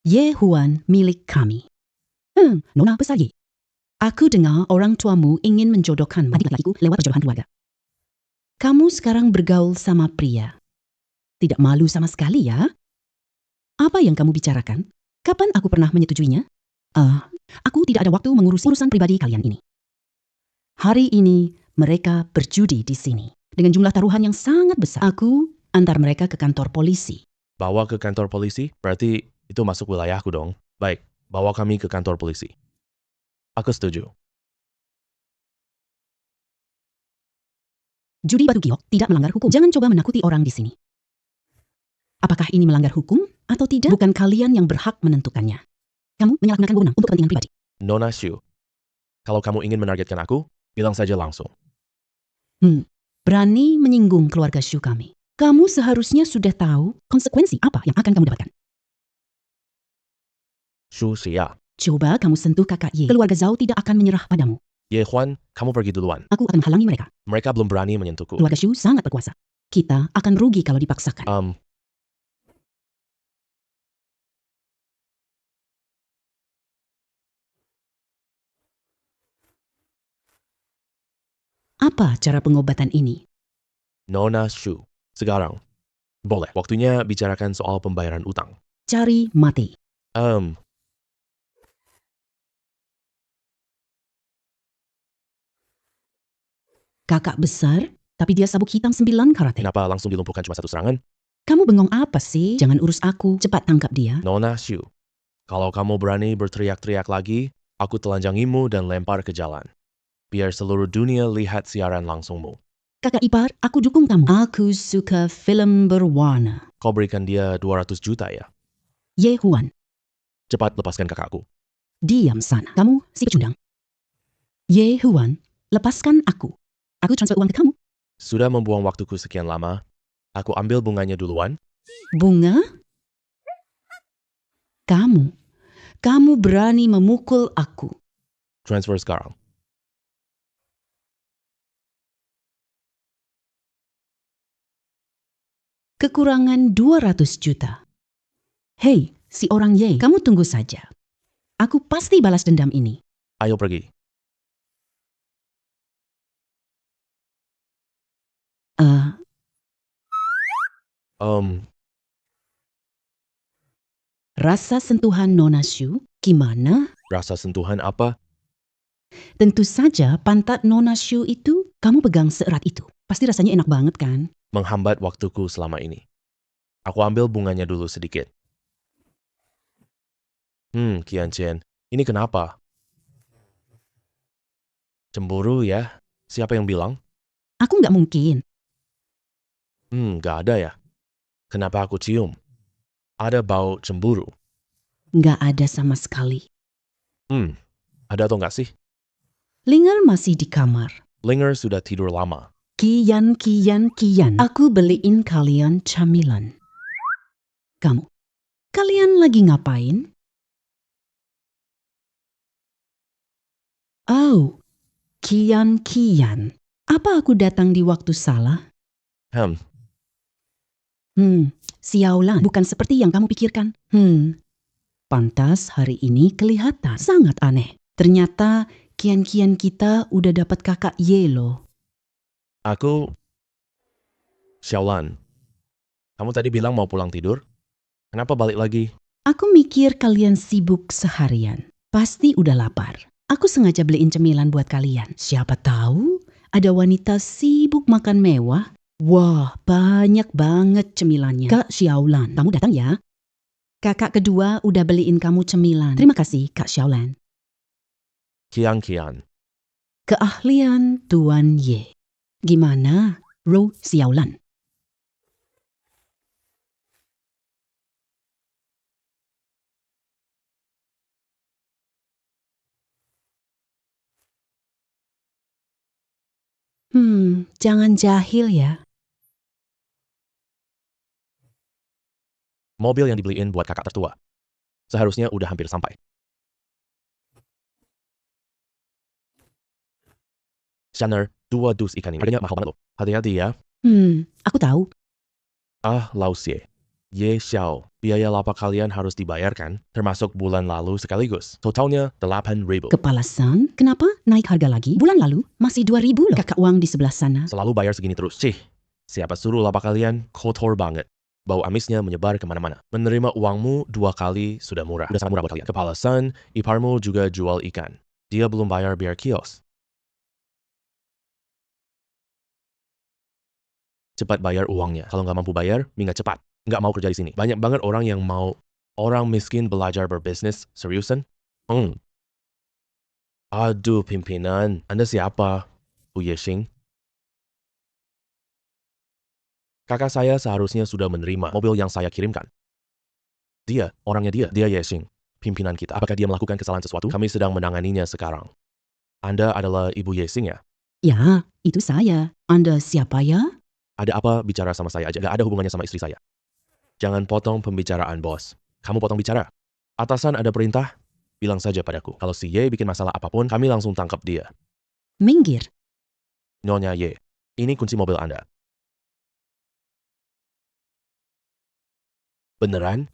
Ye Huan milik kami. Nona besar Ye. Aku dengar orang tuamu ingin menjodohkan adik lakiku lewat perjodohan keluarga. Kamu sekarang bergaul sama pria. Tidak malu sama sekali ya? Apa yang kamu bicarakan? Kapan aku pernah menyetujuinya? Aku tidak ada waktu mengurus urusan pribadi kalian ini. Hari ini mereka berjudi di sini. Dengan jumlah taruhan yang sangat besar. Aku antar mereka ke kantor polisi. Bawa ke kantor polisi? Berarti itu masuk wilayahku dong. Baik, bawa kami ke kantor polisi. Aku setuju. Judi batu giok tidak melanggar hukum. Jangan coba menakuti orang di sini. Apakah ini melanggar hukum atau tidak? Bukan kalian yang berhak menentukannya. Kamu menyalahgunakan wewenang untuk kepentingan pribadi. Nona Shu, kalau kamu ingin menargetkan aku, bilang saja langsung. Berani menyinggung keluarga Shu kami. Kamu seharusnya sudah tahu konsekuensi apa yang akan kamu dapatkan. Shu Xia. Coba kamu sentuh kakak Ye. Keluarga Zhao tidak akan menyerah padamu. Ye Huan, kamu pergi duluan. Aku akan menghalangi mereka. Mereka belum berani menyentuhku. Keluarga Shu sangat berkuasa. Kita akan rugi kalau dipaksakan. Apa cara pengobatan ini? Nona Shu, sekarang. Boleh, waktunya bicarakan soal pembayaran utang. Cari mati. Kakak besar, tapi dia sabuk hitam 9 karate. Kenapa langsung dilumpuhkan cuma satu serangan? Kamu bengong apa sih? Jangan urus aku. Cepat tangkap dia. Nona Shu, kalau kamu berani berteriak-teriak lagi, aku telanjangimu dan lempar ke jalan. Biar seluruh dunia lihat siaran langsungmu. Kakak ipar, aku dukung kamu. Aku suka film berwarna. Kau berikan dia 200 juta ya? Ye Huan, Cepat lepaskan kakakku. diam sana. Kamu si pecundang. Ye Huan, lepaskan aku. Aku transfer uang ke kamu. Sudah membuang waktuku sekian lama, aku ambil bunganya duluan. Bunga? Kamu berani memukul aku. Transfer sekarang. Kekurangan 200 juta. Hei, si orang Ye, kamu tunggu saja. Aku pasti balas dendam ini. Ayo pergi. Rasa sentuhan Nona Shu, gimana? Rasa sentuhan apa? Tentu saja pantat Nona Shu itu kamu pegang seerat itu. Pasti rasanya enak banget kan? Menghambat waktuku selama ini. Aku ambil bunganya dulu sedikit. Qian Chen, ini kenapa? Cemburu ya? Siapa yang bilang? Aku nggak mungkin. Nggak ada ya. Kenapa aku cium? Ada bau cemburu. Nggak ada sama sekali. Ada atau nggak sih? Linger masih di kamar. Linger sudah tidur lama. Kian. Aku beliin kalian camilan. Kalian lagi ngapain? Oh, Kian. Apa aku datang di waktu salah? Xiaolan, bukan seperti yang kamu pikirkan. Pantas hari ini kelihatan sangat aneh. Ternyata Kian kita udah dapat kakak Ye loh. Aku... Xiaolan, kamu tadi bilang mau pulang tidur? Kenapa balik lagi? Aku mikir kalian sibuk seharian. Pasti udah lapar. Aku sengaja beliin cemilan buat kalian. Siapa tahu ada wanita sibuk makan mewah. Wah, banyak banget cemilannya. Kak Xiaolan, kamu datang ya? Kakak kedua udah beliin kamu cemilan. Terima kasih, Kak Xiaolan. Kian. Keahlian Tuan Ye. Gimana, Ro Xiaolan? Jangan jahil ya. Mobil yang dibeliin buat kakak tertua. Seharusnya udah hampir sampai. Shanner, 2 dus ikan ini. Harganya mahal banget loh. Hati-hati ya. Aku tahu. Lao Xie. Ye Xiao. Biaya lapak kalian harus dibayarkan, termasuk bulan lalu sekaligus. Totalnya 8.000. Kepalasan, kenapa naik harga lagi? Bulan lalu masih 2.000 loh. Kakak uang di sebelah sana. Selalu bayar segini terus. Siapa suruh lapak kalian kotor banget. Bau amisnya menyebar kemana-mana. Menerima uangmu 2 kali sudah murah. Udah sangat murah buat kalian. Kepala Sun, iparmu juga jual ikan. Dia belum bayar biaya kios. Cepat bayar uangnya. Kalau nggak mampu bayar, minggat cepat. Nggak mau kerja di sini. Banyak banget orang yang mau orang miskin belajar berbisnis. Seriusan? Aduh pimpinan, Anda siapa? Bu Yexing. Kakak saya seharusnya sudah menerima mobil yang saya kirimkan. Orangnya dia Yexing, pimpinan kita. Apakah dia melakukan kesalahan sesuatu? Kami sedang menanganinya sekarang. Anda adalah Ibu Yexing ya? Ya, itu saya. Anda siapa ya? Ada apa bicara sama saya aja? Gak ada hubungannya sama istri saya. Jangan potong pembicaraan bos. Kamu potong bicara. Atasan ada perintah? Bilang saja padaku. Kalau si Ye bikin masalah apapun, kami langsung tangkap dia. Minggir. Nyonya Ye, ini kunci mobil Anda. Beneran?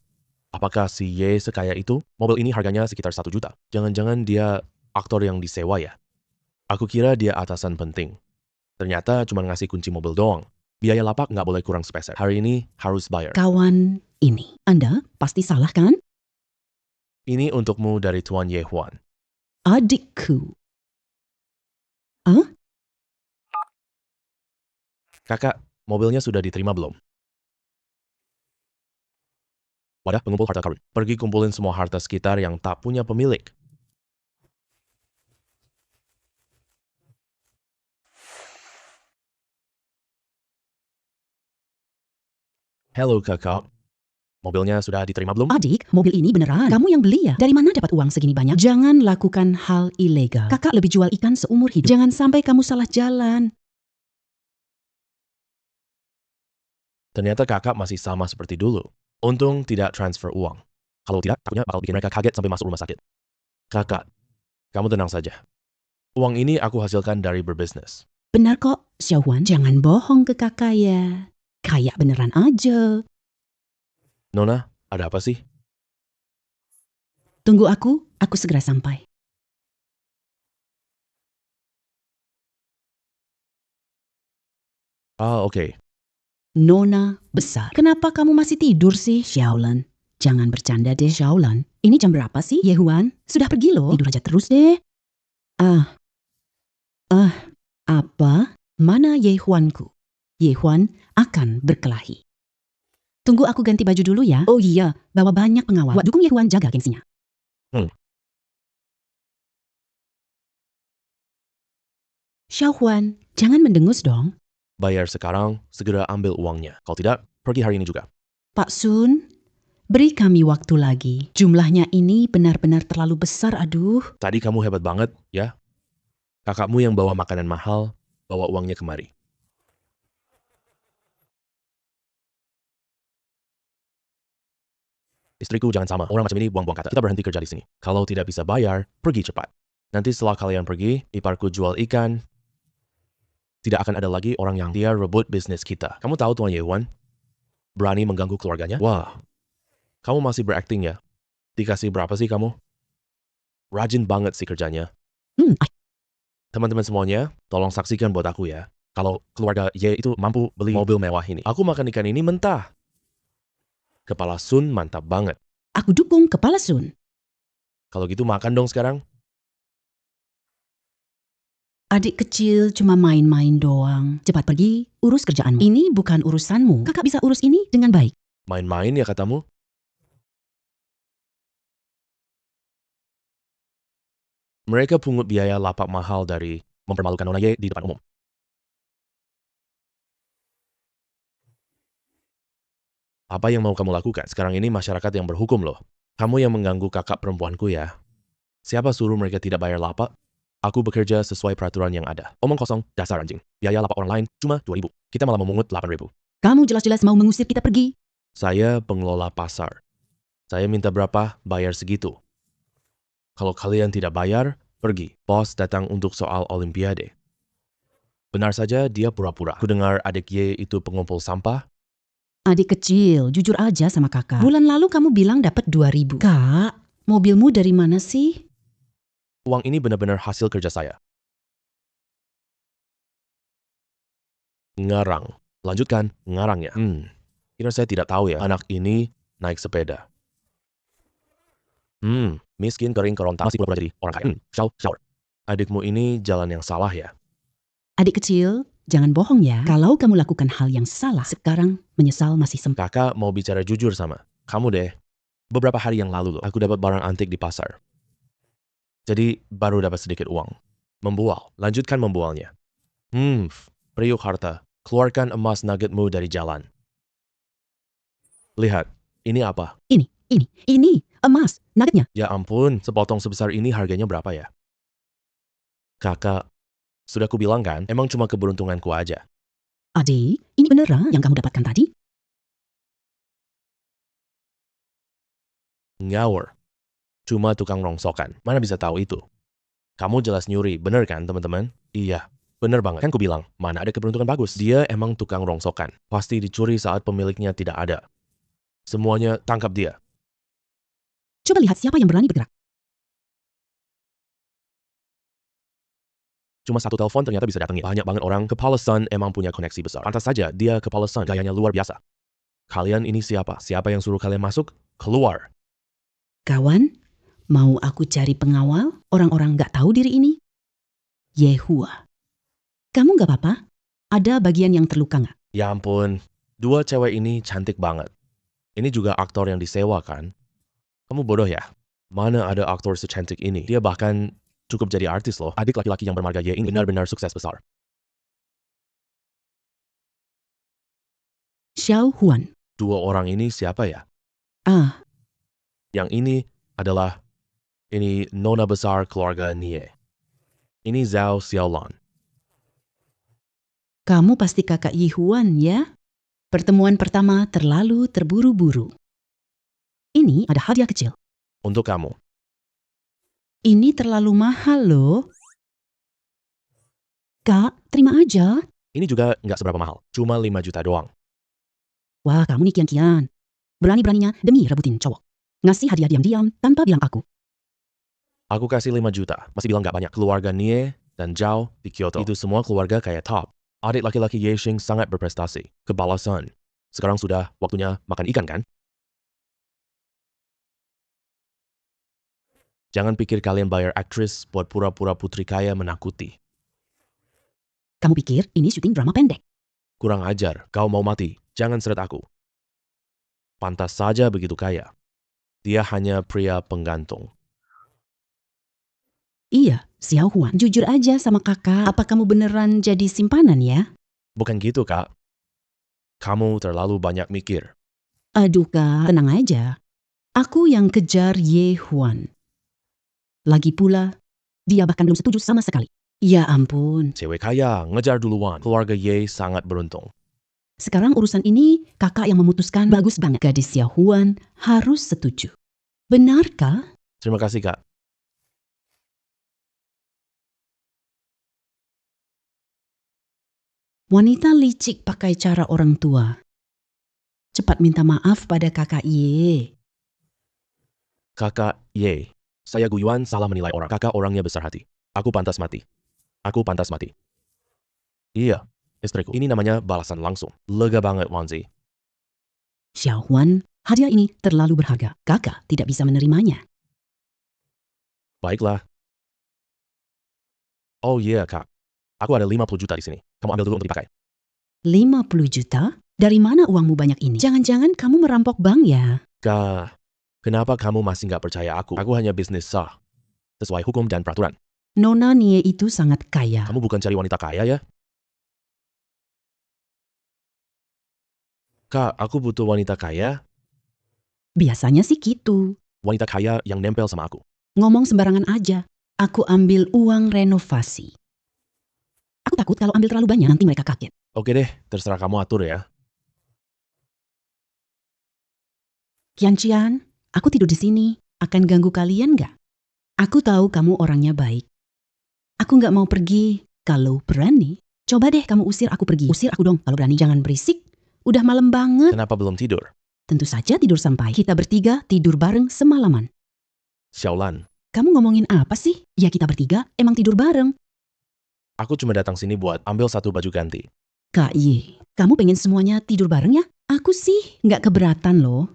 Apakah si Ye sekaya itu? Mobil ini harganya sekitar 1 juta. Jangan-jangan dia aktor yang disewa ya? Aku kira dia atasan penting. Ternyata cuma ngasih kunci mobil doang. Biaya lapak nggak boleh kurang sepeser. Hari ini harus bayar. Kawan ini. Anda pasti salah kan? Ini untukmu dari Tuan Ye Huan. Adikku. Kakak, mobilnya sudah diterima belum? Wadah pengumpul harta karun. Pergi kumpulin semua harta sekitar yang tak punya pemilik. Halo kakak, mobilnya sudah diterima belum? Adik, mobil ini beneran. Kamu yang beli ya? Dari mana dapat uang segini banyak? Jangan lakukan hal ilegal. Kakak lebih jual ikan seumur hidup. Jangan sampai kamu salah jalan. Ternyata kakak masih sama seperti dulu. Untung tidak transfer uang. Kalau tidak, takutnya bakal bikin mereka kaget sampai masuk rumah sakit. Kakak, kamu tenang saja. Uang ini aku hasilkan dari berbisnis. Benar kok, Xiaohuan. Jangan bohong ke kakak ya. Kayak beneran aja. Nona, ada apa sih? Tunggu aku segera sampai. Oke. Nona besar. Kenapa kamu masih tidur sih, Xiaolan? Jangan bercanda deh, Xiaolan. Ini jam berapa sih, Yehuan? Sudah pergi loh. Tidur aja terus deh. Apa? Mana Yehuanku? Yehuan akan berkelahi. Tunggu aku ganti baju dulu ya. Oh iya, bawa banyak pengawal. Buat dukung Yehuan jaga gengsinya. Xiaohuan, jangan mendengus dong. Bayar sekarang, segera ambil uangnya. Kalau tidak, pergi hari ini juga. Pak Sun, beri kami waktu lagi. Jumlahnya ini benar-benar terlalu besar, aduh. Tadi kamu hebat banget, ya. Kakakmu yang bawa makanan mahal, bawa uangnya kemari. Istriku jangan sama, orang macam ini buang-buang kata. Kita berhenti kerja di sini. Kalau tidak bisa bayar, pergi cepat. Nanti setelah kalian pergi, iparku jual ikan. Tidak akan ada lagi orang yang dia rebut bisnis kita. Kamu tahu Tuan Yehuan? Berani mengganggu keluarganya? Wah, kamu masih berakting ya? Dikasih berapa sih kamu? Rajin banget sih kerjanya. Teman-teman semuanya, tolong saksikan buat aku ya. Kalau keluarga Ye itu mampu beli mobil mewah ini. Aku makan ikan ini mentah. Kepala Sun mantap banget. Aku dukung Kepala Sun. Kalau gitu makan dong sekarang. Adik kecil cuma main-main doang. Cepat pergi, urus kerjaanmu. Ini bukan urusanmu. Kakak bisa urus ini dengan baik. Main-main ya katamu? Mereka pungut biaya lapak mahal dari mempermalukan Nona Ye di depan umum. Apa yang mau kamu lakukan? Sekarang ini masyarakat yang berhukum loh. Kamu yang mengganggu kakak perempuanku ya. Siapa suruh mereka tidak bayar lapak? Aku bekerja sesuai peraturan yang ada. Omong kosong, dasar anjing. Biaya lapak orang lain cuma 2.000. Kita malah memungut 8.000. Kamu jelas-jelas mau mengusir kita pergi. Saya pengelola pasar. Saya minta berapa, bayar segitu. Kalau kalian tidak bayar, pergi. Bos datang untuk soal Olimpiade. Benar saja dia pura-pura. Aku dengar adik Ye itu pengumpul sampah. Adik kecil, jujur aja sama kakak. Bulan lalu kamu bilang dapat 2.000. Kak, mobilmu dari mana sih? Uang ini benar-benar hasil kerja saya. Ngarang. Lanjutkan, ngarangnya. Kira saya tidak tahu ya, anak ini naik sepeda. Miskin, kering, kerontang, masih pura-pura jadi orang kaya. Shower. Adikmu ini jalan yang salah ya. Adik kecil, jangan bohong ya. Kalau kamu lakukan hal yang salah, sekarang menyesal masih sempat. Kakak mau bicara jujur sama kamu deh. Beberapa hari yang lalu loh, aku dapat barang antik di pasar. Jadi baru dapat sedikit uang. Membual, lanjutkan membualnya. Priuk harta, keluarkan emas nuggetmu dari jalan. Lihat, ini apa? Ini, emas, nuggetnya. Ya ampun, sepotong sebesar ini harganya berapa ya? Kakak, sudah kubilang kan, emang cuma keberuntunganku aja. Adik, ini beneran yang kamu dapatkan tadi? Ngawur. Cuma tukang rongsokan. Mana bisa tahu itu? Kamu jelas nyuri, bener kan teman-teman? Iya, bener banget. Kan kubilang, mana ada keberuntungan bagus. Dia emang tukang rongsokan. Pasti dicuri saat pemiliknya tidak ada. Semuanya tangkap dia. Coba lihat siapa yang berani bergerak. Cuma satu telepon ternyata bisa datengin. Banyak banget orang. Kepala Sun emang punya koneksi besar. Pantas saja dia Kepala Sun. Gayanya luar biasa. Kalian ini siapa? Siapa yang suruh kalian masuk? Keluar. Kawan, mau aku cari pengawal orang-orang gak tahu diri ini? Yehua. Kamu gak apa-apa? Ada bagian yang terluka gak? Ya ampun, dua cewek ini cantik banget. Ini juga aktor yang disewa kan? Kamu bodoh ya? Mana ada aktor secantik ini? Dia bahkan cukup jadi artis loh. Adik laki-laki yang bermarga Ye ini benar-benar sukses besar. Xiao Huan. Dua orang ini siapa ya? Ah, Yang ini adalah nona besar keluarga Nie. Ini Zhao Xiaolan. kamu pasti kakak Yihuan ya? Pertemuan pertama terlalu terburu-buru. Ini ada hadiah kecil. Untuk kamu. Ini terlalu mahal loh. Kak, terima aja. Ini juga nggak seberapa mahal. Cuma 5 juta doang. Wah, kamu nih kian-kian. Berani-beraninya demi rebutin cowok. Ngasih hadiah diam-diam tanpa bilang aku. Aku kasih 5 juta. Masih bilang nggak banyak. Keluarga Nie dan Zhao di Kyoto. Itu semua keluarga kayak top. Adik laki-laki Ye Xing sangat berprestasi. Kepala Sun. Sekarang sudah waktunya makan ikan kan? Jangan pikir kalian bayar aktris buat pura-pura putri kaya menakuti. Kamu pikir ini syuting drama pendek? Kurang ajar, kau mau mati. Jangan seret aku. Pantas saja begitu kaya. Dia hanya pria penggantung. Iya, Xiao Huan. Jujur aja sama kakak. Apa kamu beneran jadi simpanan ya? Bukan gitu, Kak. Kamu terlalu banyak mikir. Aduh kak, tenang aja. Aku yang kejar Ye Huan. Lagi pula, dia bahkan belum setuju sama sekali. Ya ampun. Cewek kaya, ngejar duluan. Keluarga Ye sangat beruntung. Sekarang urusan ini kakak yang memutuskan. Bagus banget. Gadis Xiao Huan harus setuju. Benarkah? Terima kasih, Kak. Wanita licik pakai cara orang tua. Cepat minta maaf pada kakak Ye. Kakak Ye. Saya Guyuan salah menilai orang. Kakak orangnya besar hati. Aku pantas mati. Aku pantas mati. Iya, istriku. Ini namanya balasan langsung. Lega banget, Wanzi. Xiao Huan, hadiah ini terlalu berharga. Kakak tidak bisa menerimanya. Baiklah. Oh iya, Kak. Aku ada 50 juta di sini. Kamu ambil dulu untuk dipakai. 50 juta? Dari mana uangmu banyak ini? Jangan-jangan kamu merampok bank ya? Kak, kenapa kamu masih nggak percaya aku? Aku hanya bisnis sah. Sesuai hukum dan peraturan. Nona Nie itu sangat kaya. Kamu bukan cari wanita kaya ya? Kak, aku butuh wanita kaya. Biasanya sih gitu. Wanita kaya yang nempel sama aku. Ngomong sembarangan aja. Aku ambil uang renovasi. Aku takut kalau ambil terlalu banyak nanti mereka kaget. Oke deh, terserah kamu atur ya. Qian, aku tidur di sini. Akan ganggu kalian nggak? Aku tahu kamu orangnya baik. Aku nggak mau pergi. Kalau berani, coba deh kamu usir aku pergi. Usir aku dong kalau berani. Jangan berisik. Udah malam banget. Kenapa belum tidur? Tentu saja tidur sampai kita bertiga tidur bareng semalaman. Xiaolan, Kamu ngomongin apa sih? Ya kita bertiga emang tidur bareng. aku cuma datang sini buat ambil satu baju ganti. Kak Ye, kamu pengen semuanya tidur bareng ya? Aku sih nggak keberatan loh.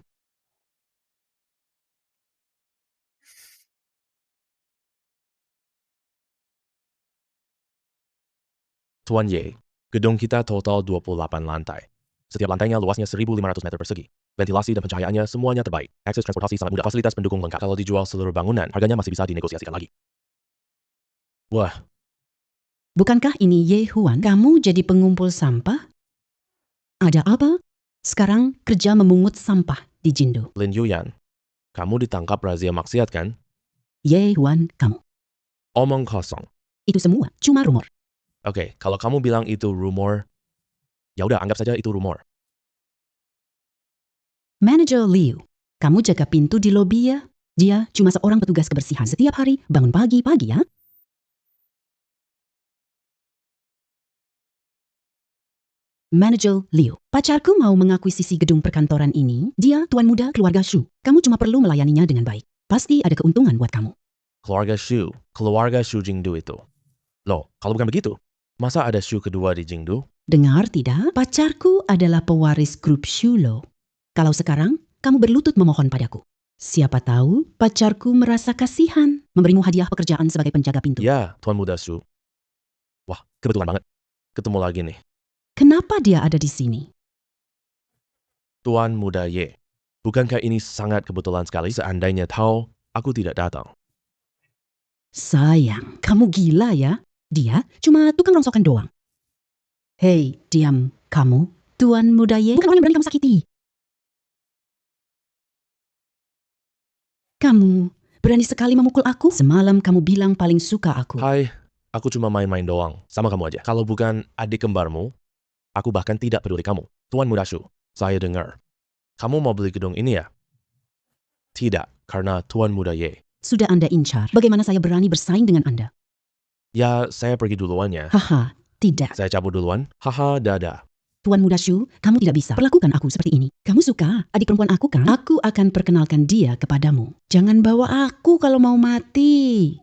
Tuan Ye, gedung kita total 28 lantai. Setiap lantainya luasnya 1.500 meter persegi. Ventilasi dan pencahayaannya semuanya terbaik. Akses transportasi sangat mudah. Fasilitas pendukung lengkap. Kalau dijual seluruh bangunan, harganya masih bisa dinegosiasikan lagi. Wah, Bukankah ini Ye Huan? Kamu jadi pengumpul sampah? Ada apa? Sekarang kerja memungut sampah di Jindu. Lin Yuyan, kamu ditangkap razia maksiat kan? Ye Huan, kamu. Omong kosong. Itu semua cuma rumor. Oke, kalau kamu bilang itu rumor, ya udah anggap saja itu rumor. Manager Liu, kamu jaga pintu di lobi ya? Dia cuma seorang petugas kebersihan setiap hari, bangun pagi-pagi ya? Manager Liu, pacarku mau mengakuisisi gedung perkantoran ini. Dia tuan muda keluarga Shu. Kamu cuma perlu melayaninya dengan baik. Pasti ada keuntungan buat kamu. Keluarga Shu Jingdu itu. Loh, kalau bukan begitu, masa ada Shu kedua di Jingdu? Dengar tidak? Pacarku adalah pewaris grup Shu loh. Kalau sekarang, kamu berlutut memohon padaku. Siapa tahu pacarku merasa kasihan memberimu hadiah pekerjaan sebagai penjaga pintu. Ya, Tuan Muda Shu. Wah, kebetulan banget. Ketemu lagi nih. Kenapa dia ada di sini? Tuan Muda Ye. Bukankah ini sangat kebetulan sekali seandainya tahu aku tidak datang? Sayang, kamu gila ya? Dia cuma tukang rongsokan doang. Hei, diam kamu. Tuan muda Ye bukan orang yang berani kamu sakiti. Kamu berani sekali memukul aku? Semalam kamu bilang paling suka aku. Hai, aku cuma main-main doang. Sama kamu aja. Kalau bukan adik kembarmu, aku bahkan tidak peduli kamu. Tuan Muda Shu, saya dengar. Kamu mau beli gedung ini ya? Tidak, karena Tuan Muda Ye. Sudah Anda incar, bagaimana saya berani bersaing dengan Anda? Ya, saya pergi duluan ya. Haha, tidak. Saya cabut duluan. Haha, dadah. Tuan muda Shu, kamu tidak bisa perlakukan aku seperti ini. Kamu suka adik perempuan aku kan? Aku akan perkenalkan dia kepadamu. Jangan bawa aku kalau mau mati.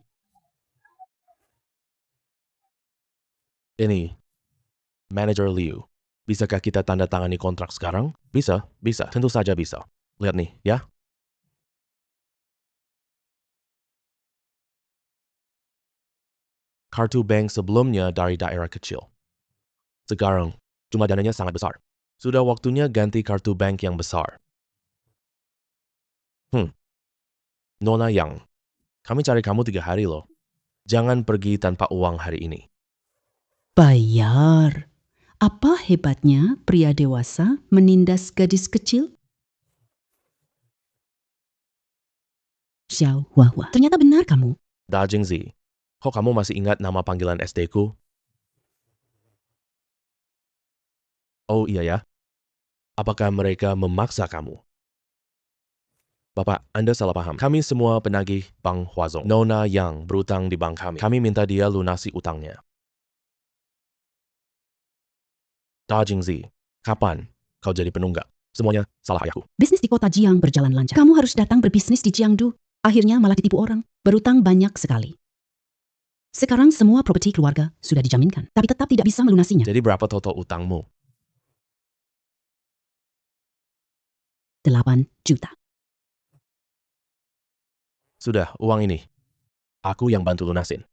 Ini, Manager Liu. Bisakah kita tanda tangani kontrak sekarang? Bisa, bisa. Tentu saja bisa. Lihat nih, ya. Kartu bank sebelumnya dari daerah kecil. Sekarang, jumlah dananya sangat besar. Sudah waktunya ganti kartu bank yang besar. Nona Yang, kami cari kamu 3 hari loh. Jangan pergi tanpa uang hari ini. Bayar. Apa hebatnya pria dewasa menindas gadis kecil? Xiao Huahua. Ternyata benar kamu. Da Jingzi, kok kamu masih ingat nama panggilan SD ku? Oh iya ya. Apakah mereka memaksa kamu? Bapak, Anda salah paham. Kami semua penagih Bank Huazong. Nona Yang berutang di bank kami. Kami minta dia lunasi utangnya. Da Jingzi, kapan kau jadi penunggak? Semuanya salah ayahku. Bisnis di kota Jiang berjalan lancar. Kamu harus datang berbisnis di Jiangdu. Akhirnya malah ditipu orang. Berutang banyak sekali. Sekarang semua properti keluarga sudah dijaminkan, tapi tetap tidak bisa melunasinya. Jadi berapa total utangmu? 8 juta. Sudah, uang ini. Aku yang bantu lunasin.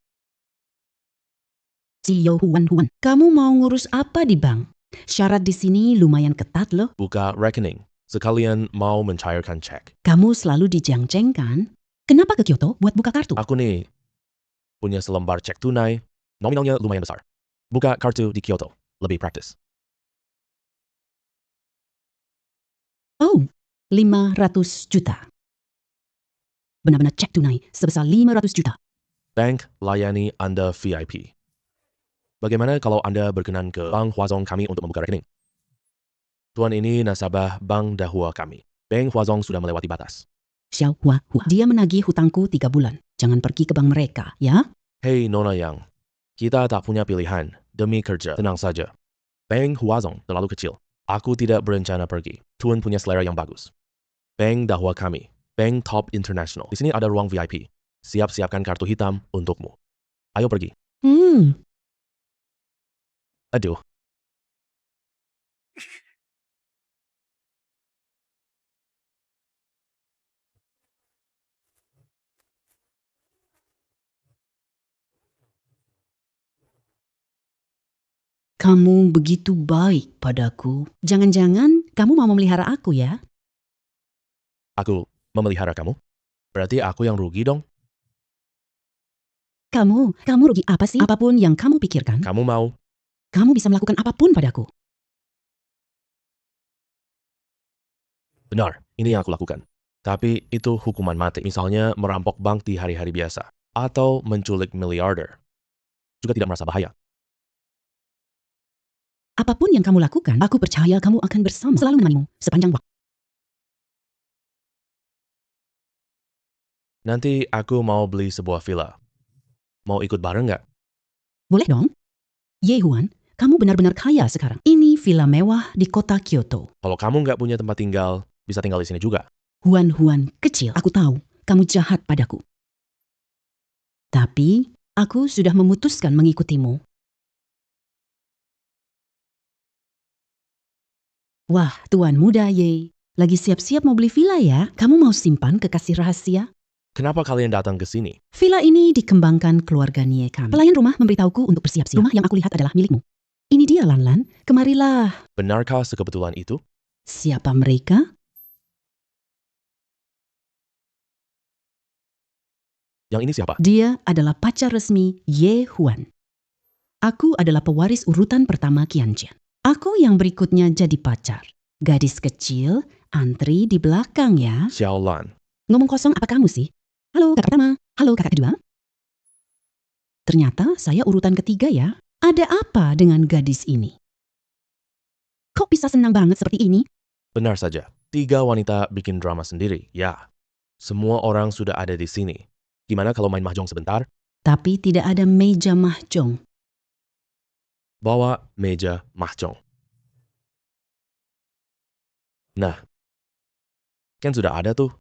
CEO Huan, kamu mau ngurus apa di bank? Syarat di sini lumayan ketat loh. Buka rekening. Sekalian mau mencairkan cek. Kamu selalu di Jiangcheng kan? Kenapa ke Kyoto buat buka kartu? Aku nih punya selembar cek tunai. Nominalnya lumayan besar. Buka kartu di Kyoto. Lebih praktis. Oh, 500 juta. Benar-benar cek tunai sebesar 500 juta. Bank layani Anda VIP. Bagaimana kalau Anda berkenan ke Bank Huazong kami untuk membuka rekening? Tuan ini nasabah Bank Dahua kami. Bank Huazong sudah melewati batas. Xiao Huahua. Dia menagih hutangku 3 bulan. Jangan pergi ke bank mereka, ya? Hei Nona Yang, kita tak punya pilihan. Demi kerja, tenang saja. Bank Huazong terlalu kecil. Aku tidak berencana pergi. Tuan punya selera yang bagus. Bank Dahua kami. Bank Top International. Di sini ada ruang VIP. Siap-siapkan kartu hitam untukmu. Ayo pergi. Aduh, Kamu begitu baik padaku. Jangan-jangan kamu mau memelihara aku ya? Aku memelihara kamu? Berarti aku yang rugi dong. Kamu rugi apa sih? Apapun yang kamu pikirkan, Kamu mau? kamu bisa melakukan apapun padaku. Benar, ini yang aku lakukan. Tapi itu hukuman mati. Misalnya merampok bank di hari-hari biasa. Atau menculik miliarder. Juga tidak merasa bahaya. Apapun yang kamu lakukan, aku percaya kamu akan bersama selalu menemanimu sepanjang waktu. Nanti aku mau beli sebuah villa. Mau ikut bareng nggak? Boleh dong? Ye Huan, kamu benar-benar kaya sekarang. Ini villa mewah di kota Kyoto. Kalau kamu nggak punya tempat tinggal, bisa tinggal di sini juga. Huan kecil, aku tahu kamu jahat padaku. Tapi aku sudah memutuskan mengikutimu. Wah, tuan muda Ye, lagi siap-siap mau beli villa ya? Kamu mau simpan kekasih rahasia? Kenapa kalian datang ke sini? Villa ini dikembangkan keluarga Nie kami. Pelayan rumah memberitahuku untuk bersiap-siap. Rumah yang aku lihat adalah milikmu. Ini dia, Lan. Kemarilah. Benarkah sekebetulan itu? Siapa mereka? Yang ini siapa? Dia adalah pacar resmi Ye Huan. Aku adalah pewaris urutan pertama Qianjian. Aku yang berikutnya jadi pacar. Gadis kecil, antri di belakang ya. Xiaolan. Ngomong kosong apa kamu sih? Halo kakak pertama, halo kakak kedua. Ternyata saya urutan ketiga ya. Ada apa dengan gadis ini? Kok bisa senang banget seperti ini? Benar saja. 3 wanita bikin drama sendiri. Ya. Semua orang sudah ada di sini. Gimana kalau main mahjong sebentar? Tapi tidak ada meja mahjong. Bawa meja mahjong. Nah, kan sudah ada tuh.